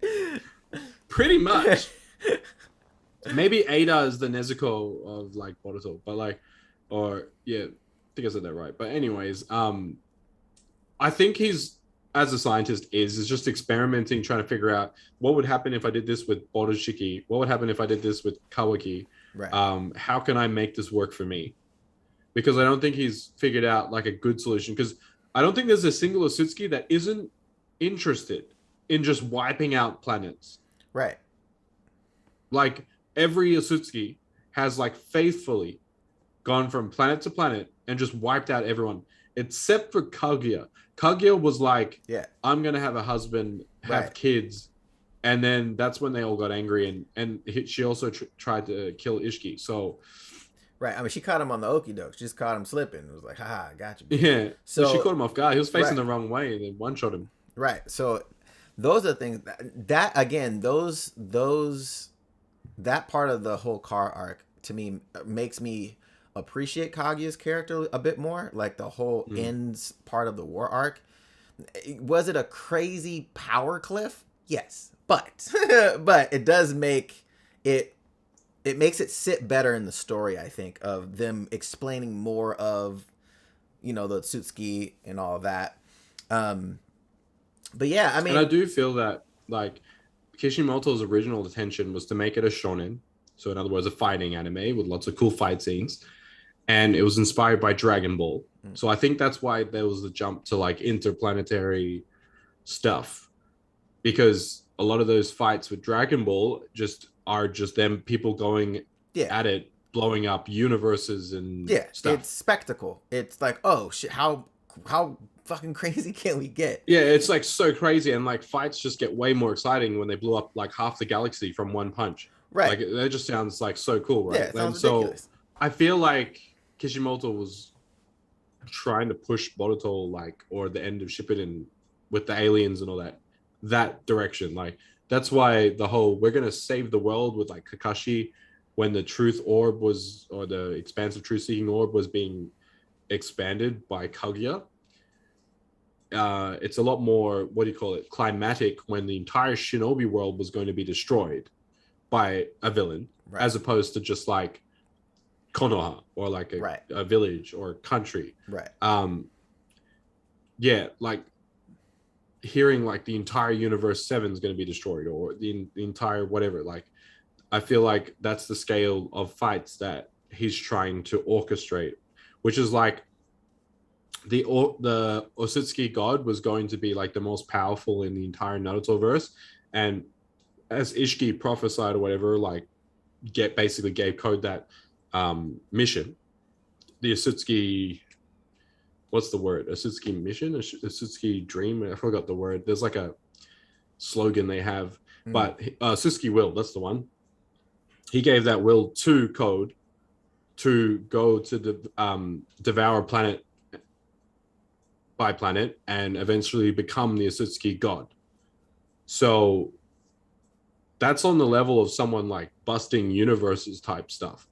saying. Pretty much. Maybe Ada is the Nezuko of like Boruto, but like, or yeah, I think I said that right. But anyways, I think he's, as a scientist, is just experimenting, trying to figure out what would happen if I did this with Momoshiki, what would happen if I did this with Kawaki. Right. How can I make this work for me? Because I don't think he's figured out like a good solution. Because I don't think there's a single Otsutsuki that isn't interested in just wiping out planets. Right. Like every Otsutsuki has like faithfully gone from planet to planet and just wiped out everyone, except for Kaguya. Kaguya was like, yeah, I'm gonna have a husband, have kids. And then that's when they all got angry, and she also tried to kill Ishiki. So, right. I mean, she caught him on the okie doke. She just caught him slipping. It was like, haha, got you. Yeah. So she caught him off guard. He was facing the wrong way, and then one shot him. Right. So those are things that again, that part of the whole car arc to me makes me appreciate Kaguya's character a bit more. Like the whole ends part of the war arc. Was it a crazy power cliff? Yes. But it does make it makes it sit better in the story, I think, of them explaining more of, the Otsutsuki and all of that. But yeah, I mean, and I do feel that like Kishimoto's original intention was to make it a shonen, so in other words, a fighting anime with lots of cool fight scenes, and it was inspired by Dragon Ball. So I think that's why there was the jump to like interplanetary stuff, because a lot of those fights with Dragon Ball are just them people going at it, blowing up universes and stuff. It's spectacle. It's like, oh shit, how fucking crazy can we get? Yeah, it's like so crazy, and like fights just get way more exciting when they blew up like half the galaxy from one punch. Right. Like that just sounds like so cool, right? Yeah, it sounds ridiculous. So I feel like Kishimoto was trying to push Boruto or the end of Shippuden with the aliens and all that direction. Like that's why the whole we're gonna save the world with like Kakashi, when the truth orb was, or the expansive truth seeking orb was being expanded by Kaguya. It's a lot more, what do you call it, climatic, when the entire Shinobi world was going to be destroyed by a villain, as opposed to just like Konoha or like a village or country. Right. Yeah, like hearing like the entire universe 7 is going to be destroyed, or the entire whatever. Like, I feel like that's the scale of fights that he's trying to orchestrate, which is like the Otsutsuki God was going to be like the most powerful in the entire Naruto verse, and as Ishiki prophesied or whatever, like basically gave Code that mission, the Otsutsuki, what's the word? Otsutsuki mission? Otsutsuki dream? I forgot the word. There's like a slogan they have, but Otsutsuki will, that's the one. He gave that will to Code to go to devour planet by planet and eventually become the Otsutsuki God. So that's on the level of someone like busting universes type stuff.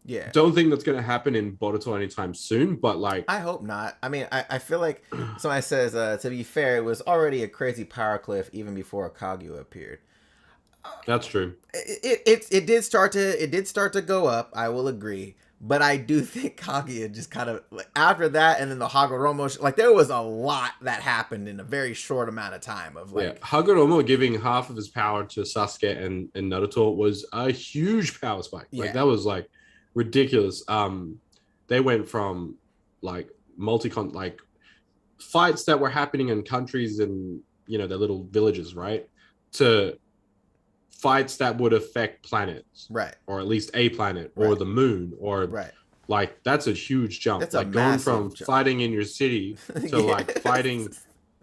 Yeah. Don't think that's going to happen in Boruto anytime soon, but like, I hope not. I mean, I feel like somebody says, to be fair, it was already a crazy power cliff even before Kaguya appeared. That's true. It did start to go up, I will agree. But I do think Kaguya just kind of, like, after that, and then the Hagoromo, like, there was a lot that happened in a very short amount of time. Of like, Hagoromo giving half of his power to Sasuke and Naruto was a huge power spike. Like, that was like ridiculous. They went from like like fights that were happening in countries and, you know, their little villages, right, to fights that would affect planets, right, or at least a planet, or the moon, or like that's a huge jump. That's like going from fighting in your city to like fighting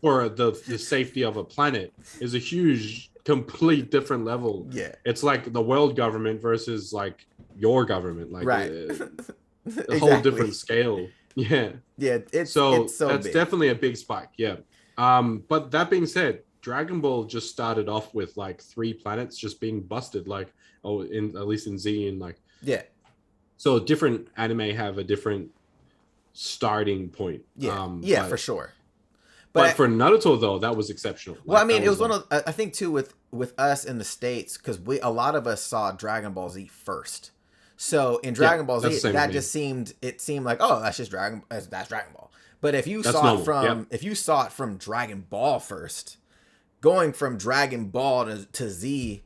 for the safety of a planet is a huge complete different level. Yeah. It's like the world government versus like your government, like right. a whole different scale. Yeah. Yeah, it's so that's big. Definitely a big spike. Yeah. But that being said, Dragon Ball just started off with like 3 planets just being busted, like at least in Z and like yeah. So different anime have a different starting point. Yeah, for sure. But for Naruto though, that was exceptional. Well, I mean, it was one of I think too with us in the States, because a lot of us saw Dragon Ball Z first. So in Dragon Ball Z, that just seemed like, oh, that's just Dragon Ball. But if you saw it from Dragon Ball first, going from Dragon Ball to Z,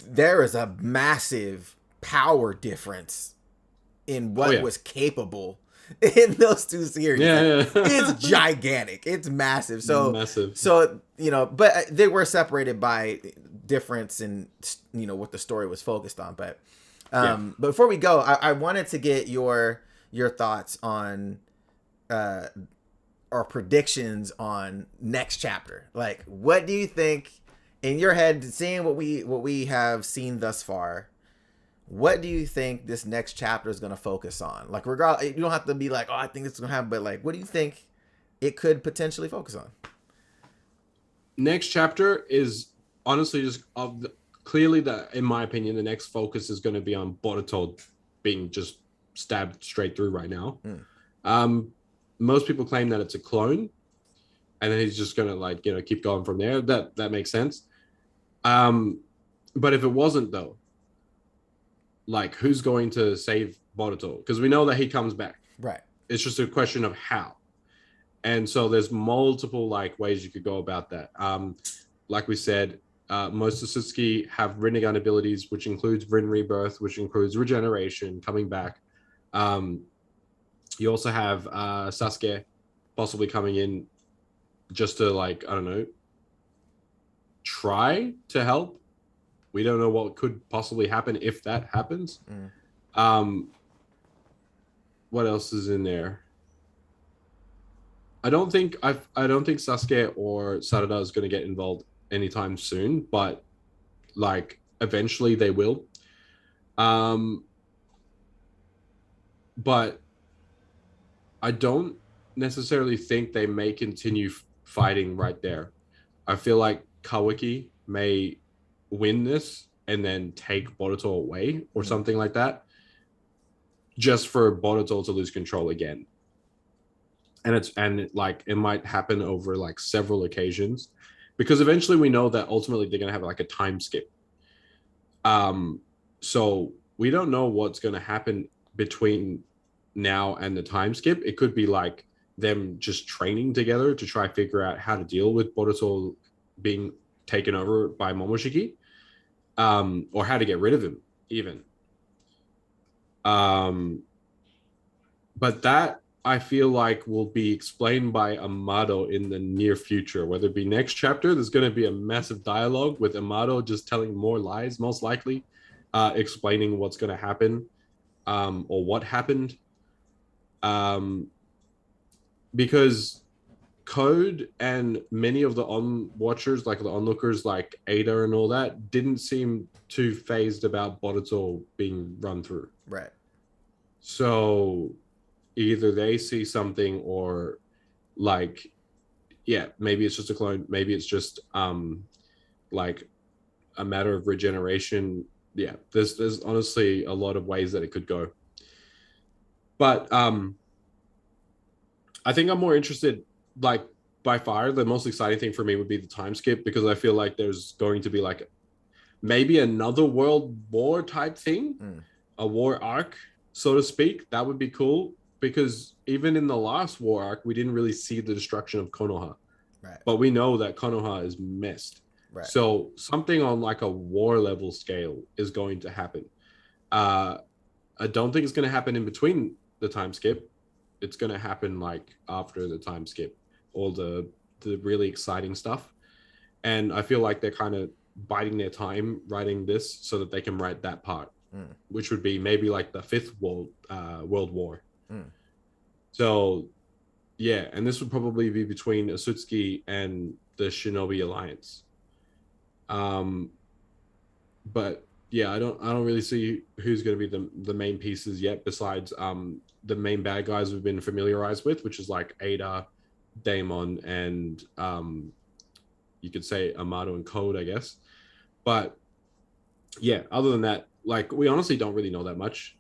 there is a massive power difference in what was capable in those 2 series. It's gigantic. It's massive. So but they were separated by difference in what the story was focused on. But but before we go, I wanted to get your thoughts on or predictions on next chapter. Like, what do you think in your head, seeing what we have seen thus far? What do you think this next chapter is going to focus on? Like, regardless, you don't have to be like, oh, I think this is going to happen, but like, what do you think it could potentially focus on? Next chapter is honestly just clearly that, in my opinion, the next focus is going to be on Boruto being just stabbed straight through right now. Most people claim that it's a clone, and then he's just going to keep going from there. That makes sense. But if it wasn't though, like, who's going to save Boruto? Because we know that he comes back. Right. It's just a question of how. And so there's multiple ways you could go about that. Like we said, most Otsutsuki have Rinnegan abilities, which includes Rin Rebirth, which includes regeneration, coming back. You also have Sasuke possibly coming in just to, I don't know, try to help. We don't know what could possibly happen if that happens. What else is in there? I don't think Sasuke or Sarada is going to get involved anytime soon, but eventually they will. But I don't necessarily think they may continue fighting right there. I feel like Kawaki may win this and then take Boruto away or something like that, just for Boruto to lose control again. And it might happen over several occasions, because eventually we know that ultimately they're gonna have a time skip. So we don't know what's gonna happen between now and the time skip. It could be them just training together to try figure out how to deal with Boruto being taken over by Momoshiki. Or how to get rid of him, even. But that, I feel will be explained by Amado in the near future. Whether it be next chapter, there's going to be a massive dialogue with Amado just telling more lies, most likely, explaining what's going to happen, or what happened. Because Code and many of the watchers, the onlookers, Ada and all that, didn't seem too phased about Boruto being run through. Right. So either they see something, or maybe it's just a clone. Maybe it's just a matter of regeneration. Yeah, there's honestly a lot of ways that it could go. But I think I'm more interested. By far, the most exciting thing for me would be the time skip, because I feel like there's going to be maybe another world war type thing, a war arc, so to speak. That would be cool, because even in the last war arc, we didn't really see the destruction of Konoha. Right. But we know that Konoha is missed. Right. So something on a war level scale is going to happen. I don't think it's going to happen in between the time skip. It's going to happen after the time skip, all the really exciting stuff. And I feel like they're kind of biding their time writing this so that they can write that part, which would be maybe the 5th world war. So yeah, and this would probably be between Otsutsuki and the Shinobi Alliance. But yeah, I don't really see who's going to be the main pieces yet, besides the main bad guys we've been familiarized with, which is like Ada, Daemon, and you could say Amado and Code, I guess. But yeah, other than that, like, we honestly don't really know that much.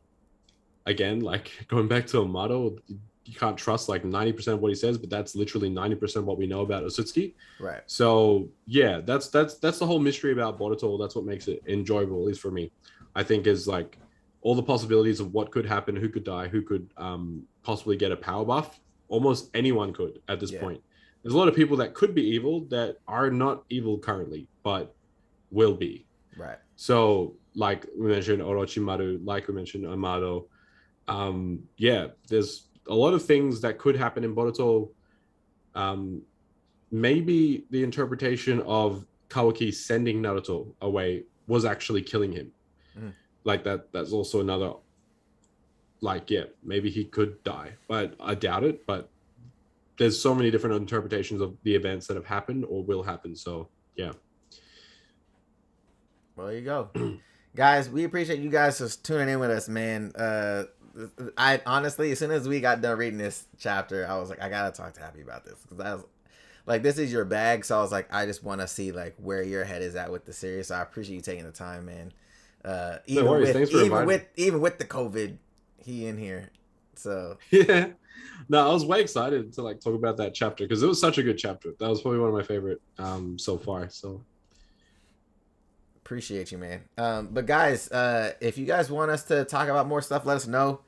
Again, like, going back to Amado, you can't trust like 90% of what he says, but that's literally 90% of what we know about Otsutsuki. Right. So yeah, that's the whole mystery about Boruto. That's what makes it enjoyable, at least for me. I think is like all the possibilities of what could happen, who could die, who could possibly get a power buff. Almost anyone could at this point. There's a lot of people that could be evil that are not evil currently, but will be. Right. So like we mentioned Orochimaru, like we mentioned Amado. Yeah, there's a lot of things that could happen in Boruto. Maybe the interpretation of Kawaki sending Naruto away was actually killing him. Like that's also another, like, yeah, maybe he could die, but I doubt it. But there's so many different interpretations of the events that have happened or will happen. So yeah. Well, there you go. Guys, we appreciate you guys just tuning in with us, man. I honestly, as soon as we got done reading this chapter, I was like, I gotta talk to Happy about this, because I was like, this is your bag, so I was like, I just want to see like where your head is at with the series. So I appreciate you taking the time, man. Even with the COVID, he in here, so yeah. No, I was way excited to like talk about that chapter because it was such a good chapter. That was probably one of my favorite so far. So appreciate you, man. But guys, if you guys want us to talk about more stuff, let us know.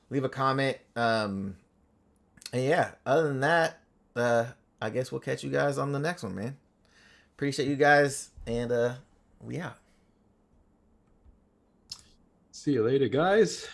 Leave a comment. And yeah, other than that, I guess we'll catch you guys on the next one, man. Appreciate you guys, and we out. See you later, guys.